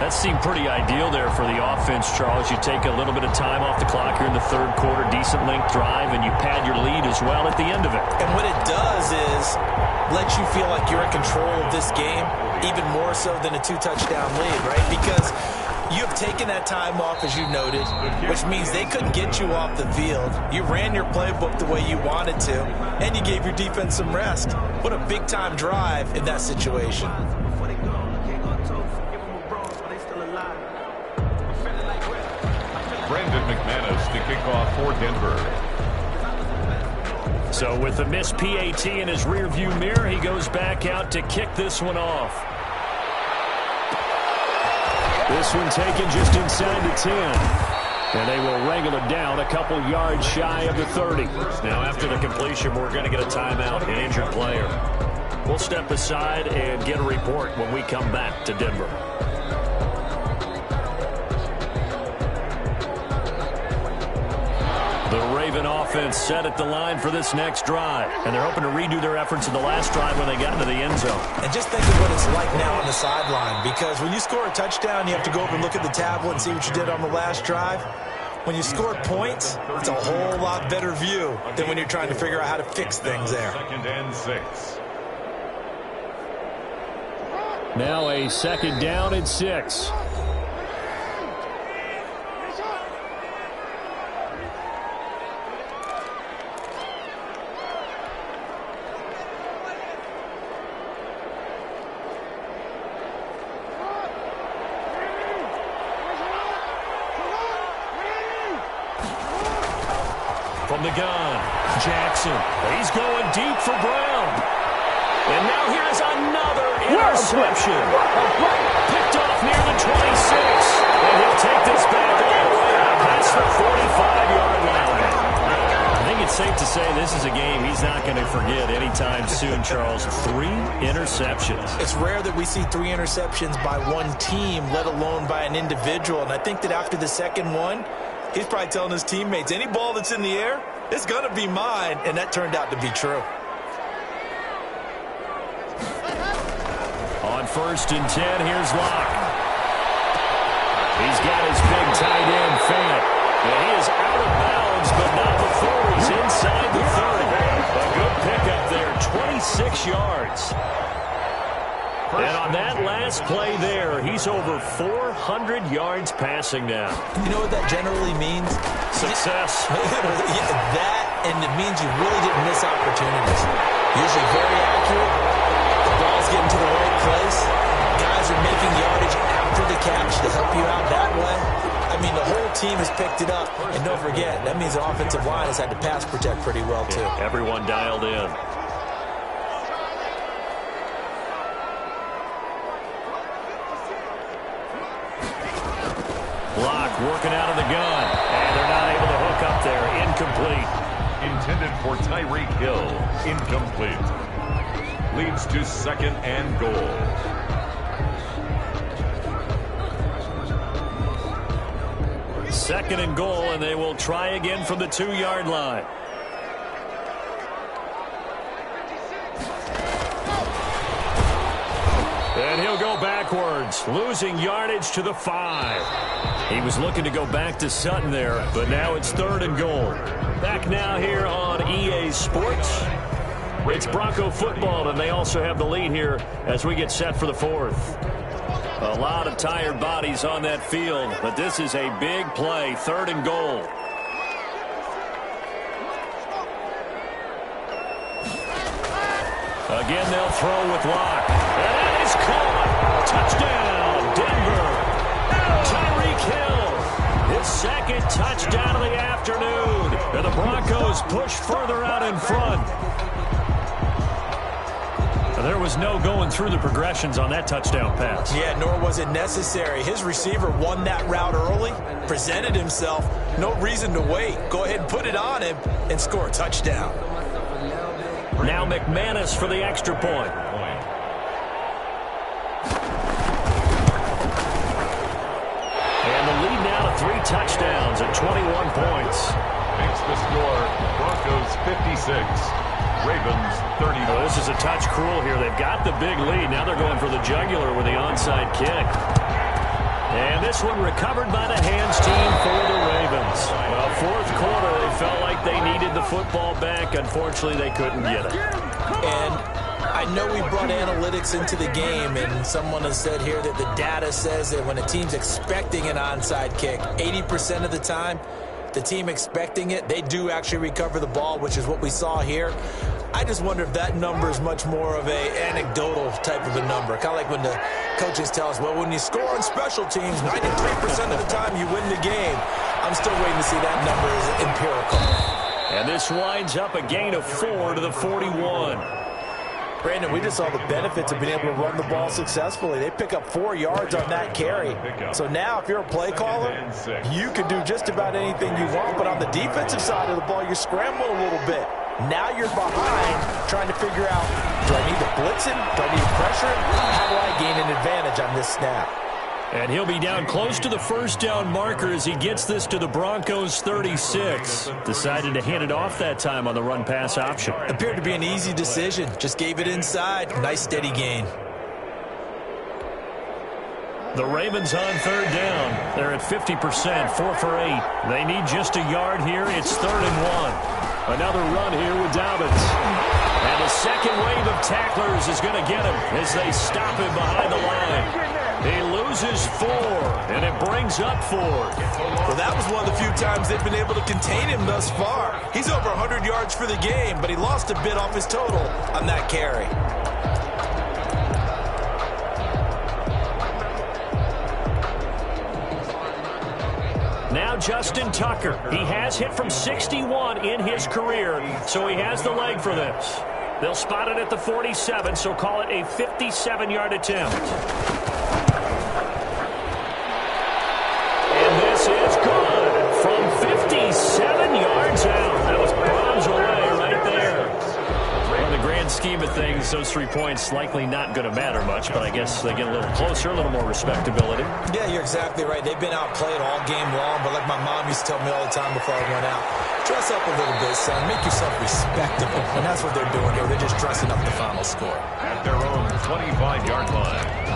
That seemed pretty ideal there for the offense, Charles. You take a little bit of time off the clock here in the third quarter, decent length drive, and you pad your lead as well at the end of it. And what it does is let you feel like you're in control of this game, even more so than a 2-touchdown lead, right? Because you have taken that time off, as you noted, which means they couldn't get you off the field. You ran your playbook the way you wanted to, and you gave your defense some rest. What a big-time drive in that situation. Brendan McManus to kick off for Denver. So with the missed PAT in his rearview mirror, he goes back out to kick this one off. This one taken just inside the 10. And they will wrangle it down a couple yards shy of the 30. Now after the completion, we're going to get a timeout, an injured player. We'll step aside and get a report when we come back to Denver. The Raven offense set at the line for this next drive. And they're hoping to redo their efforts in the last drive when they got into the end zone. And just think of what it's like now on the sideline. Because when you score a touchdown, you have to go over and look at the tablet and see what you did on the last drive. When you score points, it's a whole lot better view than when you're trying to figure out how to fix things there. 2nd and 6. Now a 2nd down and 6. From the gun, Jackson. He's going deep for Brown. And now here's another interception. Picked off near the 26. And he'll take this back all the way out past the 45-yard line. I think it's safe to say this is a game he's not going to forget anytime soon, Charles. 3 interceptions. It's rare that we see 3 interceptions by one team, let alone by an individual. And I think that after the second one, he's probably telling his teammates, any ball that's in the air, it's going to be mine. And that turned out to be true. On 1st and 10, here's Locke. He's got his big tight end, Fant. And he is out of bounds, but not before he's inside the 30. A good pickup there, 26 yards. And on that last play there, he's over 400 yards passing now. You know what that generally means? Success. Yeah, that, and it means you really didn't miss opportunities. Usually very accurate. The ball's getting to the right place. Guys are making yardage after the catch to help you out that way. I mean, the whole team has picked it up. And don't forget, that means the offensive line has had to pass protect pretty well, too. Yeah, everyone dialed in. Block working out of the gun. And they're not able to hook up there. Incomplete. Intended for Tyreek Hill. Incomplete. Leads to 2nd and goal. Second and goal, and they will try again from the 2-yard line. And he'll go backwards, losing yardage to the 5. He was looking to go back to Sutton there, but now it's 3rd and goal. Back now here on EA Sports. It's Bronco football, and they also have the lead here as we get set for the 4th. A lot of tired bodies on that field, but this is a big play, 3rd and goal. Again, they'll throw with Locke. And that is caught. Touchdown, Denver. Tyreek Hill, his 2nd touchdown of the afternoon. And the Broncos push further out in front. There was no going through the progressions on that touchdown pass. Yeah, nor was it necessary. His receiver won that route early, presented himself. No reason to wait. Go ahead and put it on him and score a touchdown. Now McManus for the extra point. 3 touchdowns and 21 points. Makes the score Broncos 56, Ravens 30. Well, this is a touch cruel here. They've got the big lead. Now they're going for the jugular with the onside kick. And this one recovered by the hands team for the Ravens. Well, fourth quarter, they felt like they needed the football back. Unfortunately, they couldn't get it. And I know we brought analytics into the game, and someone has said here that the data says that when a team's expecting an onside kick, 80% of the time, the team expecting it, they do actually recover the ball, which is what we saw here. I just wonder if that number is much more of a anecdotal type of a number. Kind of like when the coaches tell us, well, when you score on special teams, 93% of the time you win the game. I'm still waiting to see that number is empirical. And this winds up a gain of 4 to the 41. Brandon, we just saw the benefits of being able to run the ball successfully. They pick up 4 yards on that carry. So now if you're a play caller, you can do just about anything you want. But on the defensive side of the ball, you're scrambling a little bit. Now you're behind trying to figure out, do I need to blitz him? Do I need to pressure him? How do I gain an advantage on this snap? And he'll be down close to the first down marker as he gets this to the Broncos 36. Decided to hand it off that time on the run-pass option. Appeared to be an easy decision. Just gave it inside. Nice steady gain. The Ravens on third down. They're at 50%, 4 for 8. They need just a yard here. It's 3rd and 1. Another run here with Dobbins. And the second wave of tacklers is going to get him as they stop him behind the line. He loses 4, and it brings up 4. Well, that was one of the few times they've been able to contain him thus far. He's over 100 yards for the game, but he lost a bit off his total on that carry. Now Justin Tucker. He has hit from 61 in his career, so he has the leg for this. They'll spot it at the 47, so call it a 57-yard attempt. And this is good from 57 yards out. That was bombs away right there. In the grand scheme of things, those 3 points likely not going to matter much, but I guess they get a little closer, a little more respectability. Yeah, you're exactly right. They've been outplayed all game long, but like my mom used to tell me all the time before I went out, dress up a little bit, son. Make yourself respectable. And that's what they're doing here. They're just dressing up the final score. At their own 25-yard line.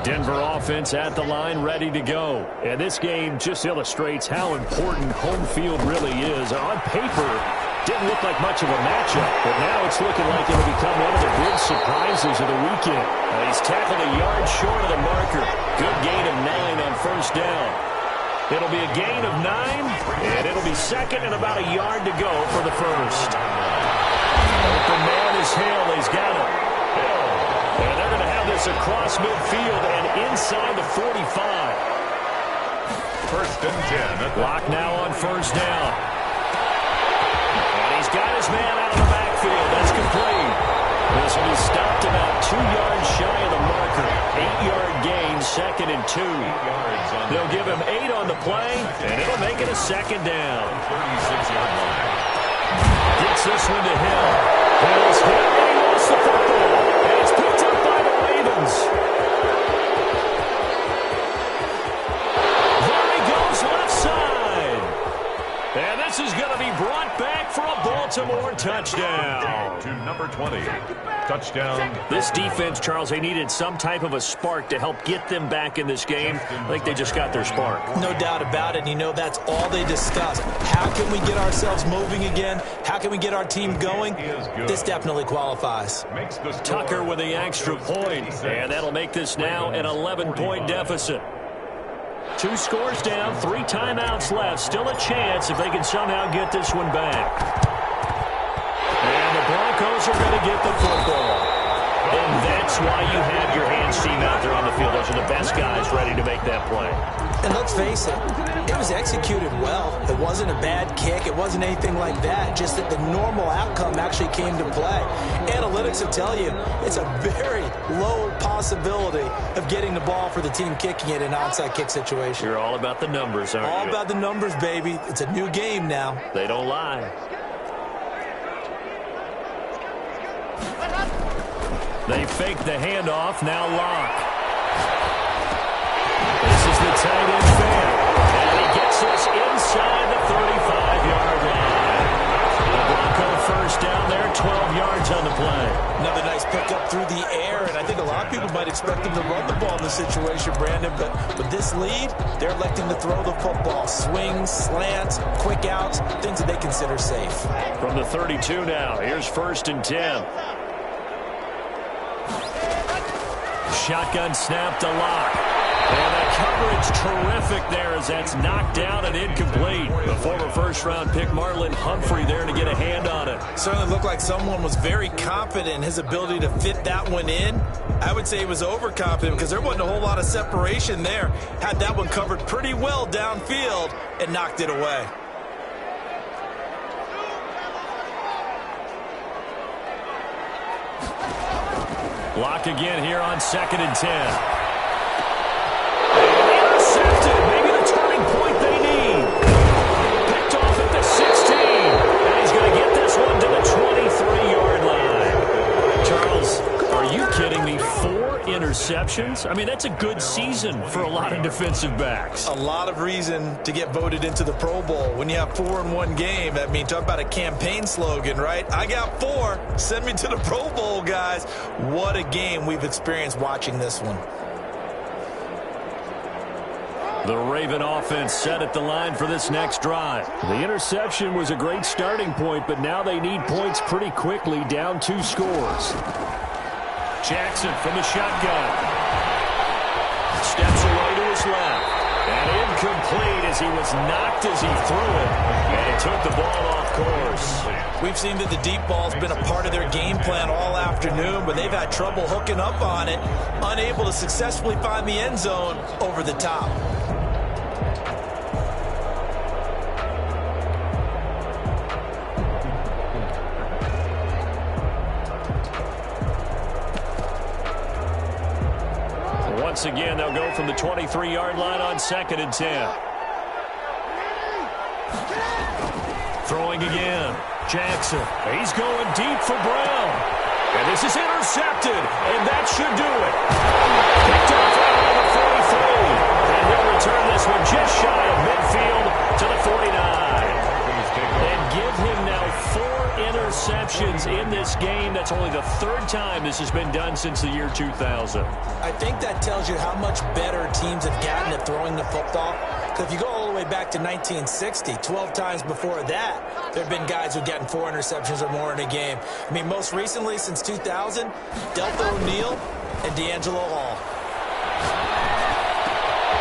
Denver offense at the line, ready to go. And this game just illustrates how important home field really is. On paper, didn't look like much of a matchup, but now it's looking like it'll become one of the big surprises of the weekend. He's tackled a yard short of the marker. Good gain of 9 on first down. It'll be a gain of 9, and it'll be second and about a yard to go for the first. Open man is Hill. He's got it. And they're going to have this across midfield and inside the 45. 1st and 10. Block now on first down. And he's got his man out of the backfield. That's complete. This will be stopped about 2 yards shy of the marker. 8-yard gain, 2nd and 2. They'll give him 8 on the play, and it'll make it a 2nd down. 36-yard line. Gets this one to Hill. Hill's hit, and he lost the football. And it's picked up by the Ravens. There he goes left side. And this is going to be brought back for a Baltimore touchdown. To number 20. Touchdown. This defense, Charles, they needed some type of a spark to help get them back in this game. I think they just got their spark. No doubt about it. And you know, that's all they discussed. How can we get ourselves moving again? How can we get our team going? This definitely qualifies. Tucker with the extra point. And that'll make this now an 11-point deficit. 2 scores down, 3 timeouts left. Still a chance if they can somehow get this one back. And the Broncos are going to get the football. And that's That's why you have your hands team out there on the field. Those are the best guys ready to make that play. And let's face it, it was executed well. It wasn't a bad kick. It wasn't anything like that. Just that the normal outcome actually came to play. Analytics will tell you it's a very low possibility of getting the ball for the team kicking it in an onside kick situation. You're all about the numbers, aren't you? All about the numbers, baby. It's a new game now. They don't lie. They fake the handoff. Now Locke. This is the tight end fake. And he gets us inside the 35-yard line. The Bronco first down there, 12 yards on the play. Another nice pickup through the air, and I think a lot of people might expect them to run the ball in this situation, Brandon, but with this lead, they're electing to throw the football. Swings, slants, quick outs, things that they consider safe. From the 32 now, here's 1st and 10. Shotgun snap to Locke. And the coverage terrific there as that's knocked down and incomplete. The former first-round pick Marlon Humphrey there to get a hand on it. Certainly looked like someone was very confident in his ability to fit that one in. I would say he was overconfident because there wasn't a whole lot of separation there. Had that one covered pretty well downfield and knocked it away. Locke again here on 2nd and 10. Intercepted. Maybe the turning point they need. Picked off at the 16. And he's going to get this one to the 23-yard line. Charles, are you kidding me? 4 interceptions? I mean, that's a good season for a lot of defensive backs. A lot of reason to get voted into the Pro Bowl. When you have 4 in one game, I mean, talk about a campaign slogan, right? I got 4. Send me to the Pro Bowl, guys. What a game we've experienced watching this one. The Raven offense set at the line for this next drive. The interception was a great starting point, but now they need points pretty quickly, down 2 scores. Jackson from the shotgun. Steps away to his left. And incomplete as he was knocked as he threw it. And he took the ball off course. We've seen that the deep ball's been a part of their game plan all afternoon, but they've had trouble hooking up on it, unable to successfully find the end zone over the top. Once again, they'll go from the 23-yard line on 2nd and 10. Throwing again. Jackson. He's going deep for Brown. And this is intercepted. And that should do it. Picked off out on the 43. And he'll return this one just shy of midfield to the 49. And give him now 4 interceptions in this game. That's only the 3rd time this has been done since the year 2000. I think that tells you how much better teams have gotten at throwing the football. Because if you go all the way back to 1960, 12 times before that, there have been guys who've gotten 4 interceptions or more in a game. I mean, most recently, since 2000, Delta O'Neal and D'Angelo Hall.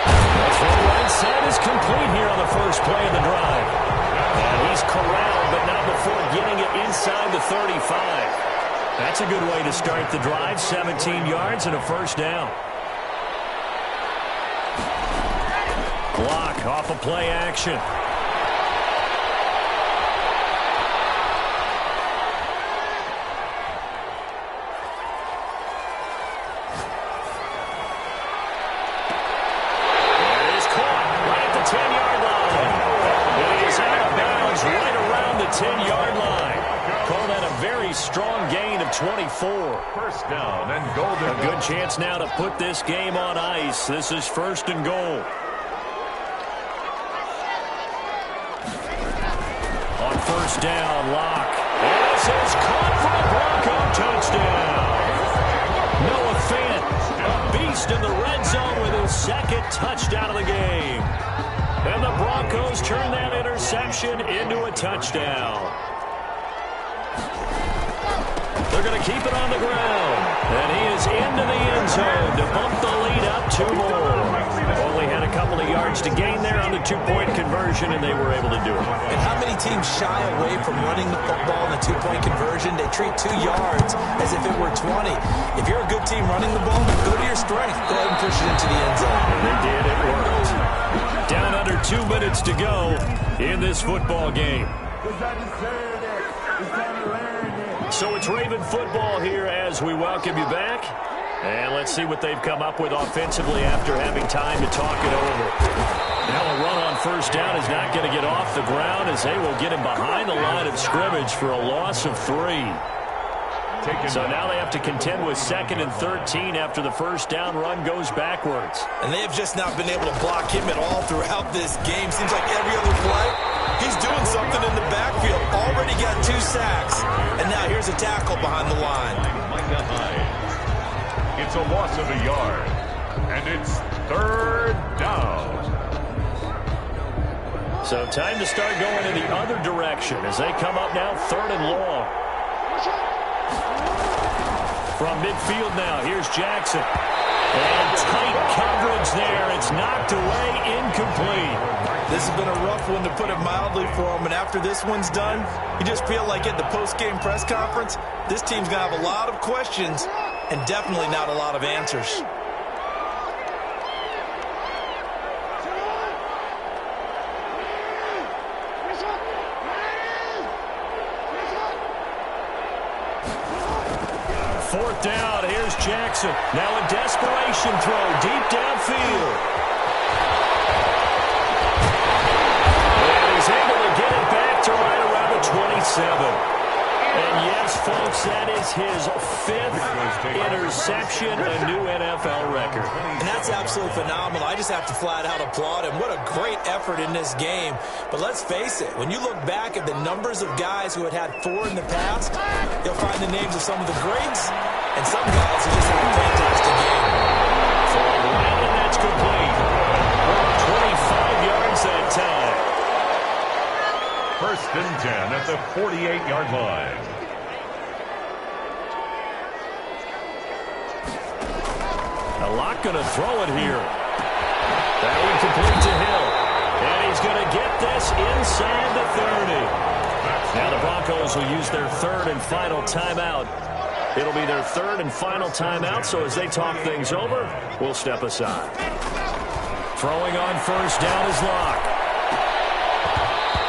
That's what the right side is complete here on the first play of the drive. And he's corralled, but not before getting it inside the 35. That's a good way to start the drive. 17 yards and a first down. Clock off of play action. It is caught right at the 10-yard line. It is out of bounds right around the 10-yard line. Call that a very strong gain of 24. First down and goal. A good chance now to put this game on ice. This is 1st and goal. On 1st down, Locke. And this is caught for a Bronco touchdown. Noah Fant, a beast in the red zone with his 2nd touchdown of the game. And the Broncos turn that interception into a touchdown. They're going to keep it on the ground. And he is into the end zone to bump the lead up 2 more. Only had a couple of yards yards to gain there on the two-point conversion, and they were able to do it. And how many teams shy away from running the football in the two-point conversion? They treat 2 yards as if it were 20. If you're a good team running the ball, go to your strength. Go ahead and push it into the end zone. They did. It worked. Down under 2 minutes to go in this football game. So it's Raven football here as we welcome you back. And let's see what they've come up with offensively after having time to talk it over. Now a run on first down is not going to get off the ground as they will get him behind the line of scrimmage for a loss of 3. So now they have to contend with 2nd and 13 after the first down run goes backwards. And they have just not been able to block him at all throughout this game. Seems like every other play, he's doing something in the backfield. Already got 2 sacks. And now here's a tackle behind the line. It's a loss of a yard. And it's 3rd down. So time to start going in the other direction as they come up now 3rd and long. From midfield now, here's Jackson. And tight coverage there. It's knocked away, incomplete. This has been a rough one, to put it mildly, for him. And after this one's done, you just feel like at the post-game press conference, this team's going to have a lot of questions and definitely not a lot of answers. Fourth down, here's Jackson. Now a desperation throw deep downfield. And he's able to get it back to right around the 27. And yes, folks, that is his 5th interception, a new NFL record. And that's absolutely phenomenal. I just have to flat out applaud him. What a great effort in this game. But let's face it, when you look back at the numbers of guys who had 4 in the past, you'll find the names of some of the greats and some guys who just had a fantastic game. For Landon, that's complete. 25 yards that time. 1st and 10 at the 48-yard line. A lot going to throw it here. That one complete to Hill. And he's going to get this inside the 30. Now the Broncos will use their 3rd and final timeout. It'll be their 3rd and final timeout, so as they talk things over, we'll step aside. Throwing on first down is Locke.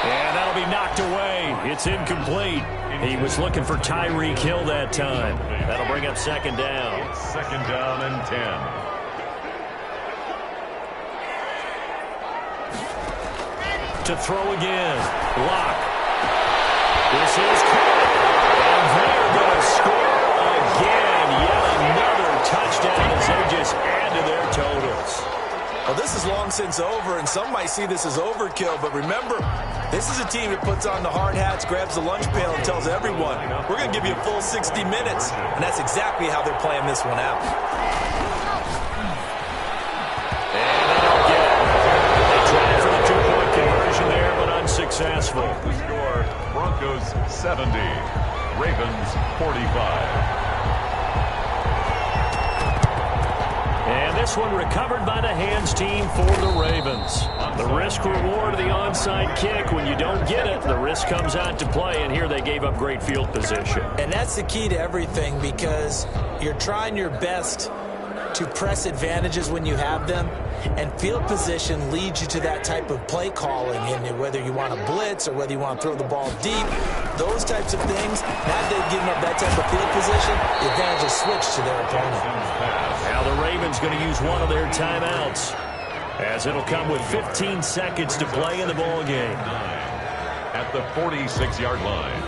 And that'll be knocked away. It's incomplete. He was looking for Tyreek Hill that time. That'll bring up 2nd down. It's 2nd down and 10. To throw again. Locke. This is caught. And they're going to score again. Yet another touchdown as they just add to their totals. Well, this is long since over, and some might see this as overkill. But remember, this is a team that puts on the hard hats, grabs the lunch pail, and tells everyone, we're going to give you a full 60 minutes. And that's exactly how they're playing this one out. And they don't get it. They tried for the 2-point conversion there, but unsuccessful. The score, Broncos 70, Ravens 45. And this one recovered by the hands team for the Ravens. The risk-reward of the onside kick. When you don't get it, the risk comes out to play, and here they gave up great field position. And that's the key to everything, because you're trying your best to press advantages when you have them, and field position leads you to that type of play calling. And whether you want to blitz or whether you want to throw the ball deep, those types of things, now that they've given up that type of field position, the advantage is switched to their opponent. Now the Ravens going to use one of their timeouts, as it'll come with 15 seconds to play in the ball game. At the 46-yard line.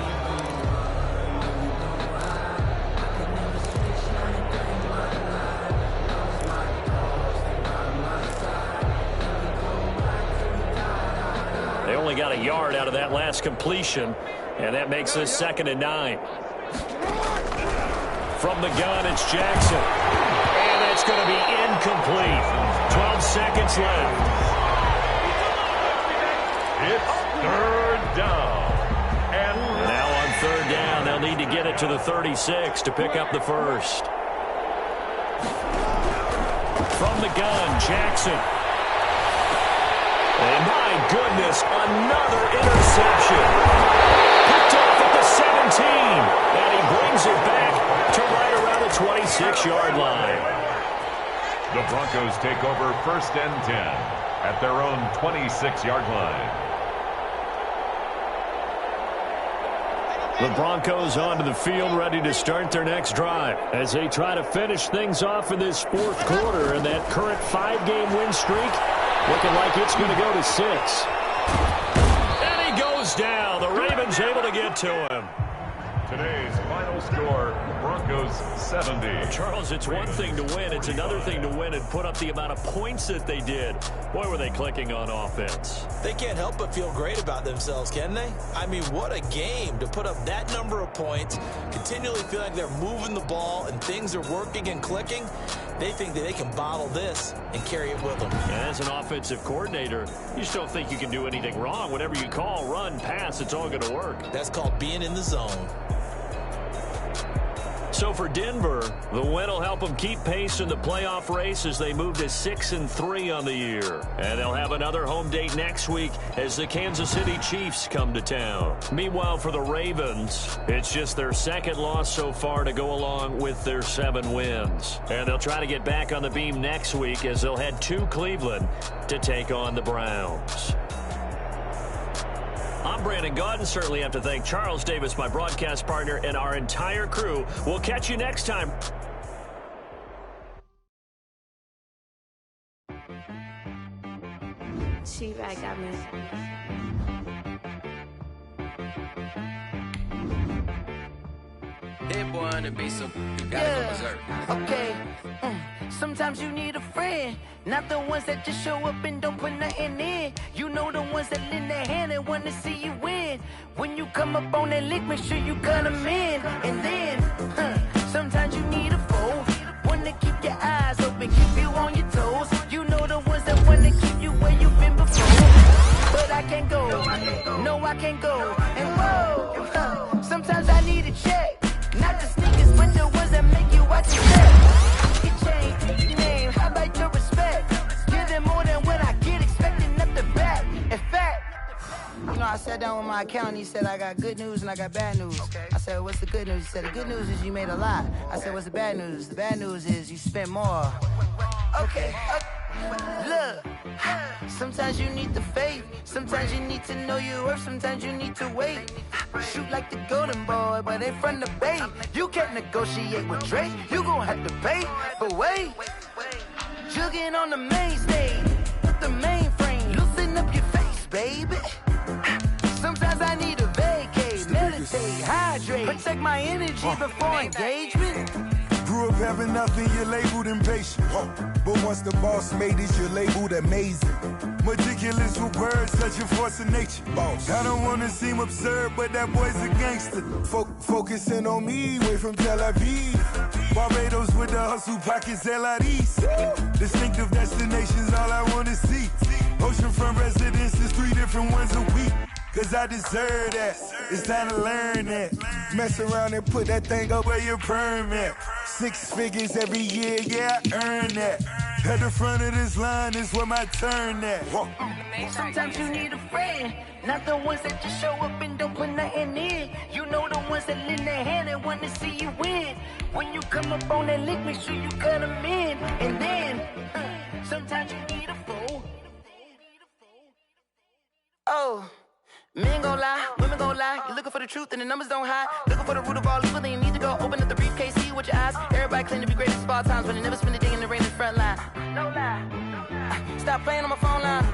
They only got a yard out of that last completion, and that makes this 2nd and 9. From the gun, it's Jackson. And that's going to be incomplete. 12 seconds left. It's 3rd down. And now on 3rd down, they'll need to get it to the 36 to pick up the first. From the gun, Jackson. And my goodness, another interception. Picked off at the 17. And he brings it back to right around the 26-yard line. The Broncos take over 1st and 10 at their own 26-yard line. The Broncos onto the field, ready to start their next drive as they try to finish things off in this 4th quarter. And that current 5-game win streak looking like it's going to go to 6. And he goes down. The Ravens able to get to him. Today's final score, Broncos 70. Charles, it's one thing to win. It's another thing to win and put up the amount of points that they did. Boy, were they clicking on offense. They can't help but feel great about themselves, can they? I mean, what a game to put up that number of points, continually feel like they're moving the ball and things are working and clicking. They think that they can bottle this and carry it with them. As an offensive coordinator, you just don't think you can do anything wrong. Whatever you call, run, pass, it's all going to work. That's called being in the zone. So for Denver, the win will help them keep pace in the playoff race as they move to 6-3 on the year. And they'll have another home date next week as the Kansas City Chiefs come to town. Meanwhile, for the Ravens, it's just their 2nd loss so far to go along with their 7 wins. And they'll try to get back on the beam next week as they'll head to Cleveland to take on the Browns. I'm Brandon Gaudin. Certainly have to thank Charles Davis, my broadcast partner, and our entire crew. We'll catch you next time. She-Bag got me. Hit boy on the beat, so you gotta go berserk. Okay. Sometimes you need a friend, not the ones that just show up and don't put nothing in. You know the ones that lend their hand and want to see you win. When you come up on that lick, make sure you cut them in. And then, sometimes you need a foe, one to keep your eyes open, keep you on your toes. You know the ones that want to keep you where you've been before. But I can't go, no I can't go. And whoa, sometimes I need a check, not the sneakers, but the ones that make you watch your step. Name, how about your respect? Give them more than what I get, expecting up the back. In fact, you know, I sat down with my accountant. He said, I got good news and I got bad news. Okay. I said, what's the good news? He said, the good news is you made a lot. I said, what's the bad news? The bad news is you spent more. Okay. Look, sometimes you need the faith. Sometimes you need to know your worth. Sometimes you need to wait. Shoot like the golden boy, but ain't from the bay. You can't negotiate with Drake. You gon' have to pay. But wait, jugging on the main stage, the mainframe. Loosen up your face, baby. Sometimes I need a vacate, meditate, hydrate, protect my energy before engagement. Grew up having nothing, you're labeled impatient. But once the boss made it, you're labeled amazing. Meticulous with words, such a force of nature. Boss. I don't wanna seem absurd, but that boy's a gangster. Focusing on me, way from Tel Aviv. Barbados with the hustle pockets, LIDs. Distinctive destinations, all I wanna see. Oceanfront residences, 3 different ones a week. Cause I deserve that, it's time to learn that. Mess around and put that thing up where your permit. 6 figures every year, yeah, I earn that. At the front of this line is where my turn at. Sometimes you need a friend, not the ones that just show up and don't put nothing in. You know the ones that lend their hand and want to see you win. When you come up on that lick, make sure you cut them in. And then, sometimes you need a foe. Oh. Men gon' lie, women gon' lie. You're looking for the truth and the numbers don't hide. Looking for the root of all evil, then you need to go open up the briefcase, see with your eyes. Everybody claim to be great at all times, but they never spend a day in the rain in the front line. No lie. Stop playing on my phone line.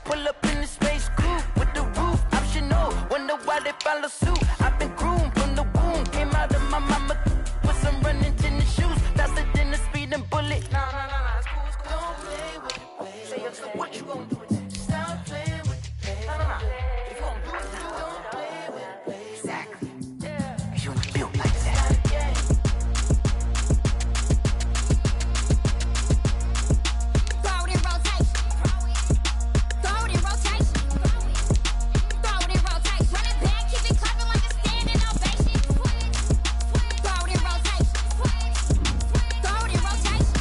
Pull up in the space coupe with the roof optional. Wonder why they follow suit. I've been groomed from the womb. Came out of my mama with some running tennis shoes. Faster than the speeding bullet. No, it's cool. Don't play with it, baby. Say what you gon' do? Stop playing. If you gon' do it, you don't play with it. Exactly. Yeah. You built like that. Throw it in rotation. Throw it in rotation. Throw it in rotation. Run it back, keep it clapping like a standing ovation. Throw it in rotation. Throw it in rotation.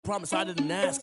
promise I didn't ask.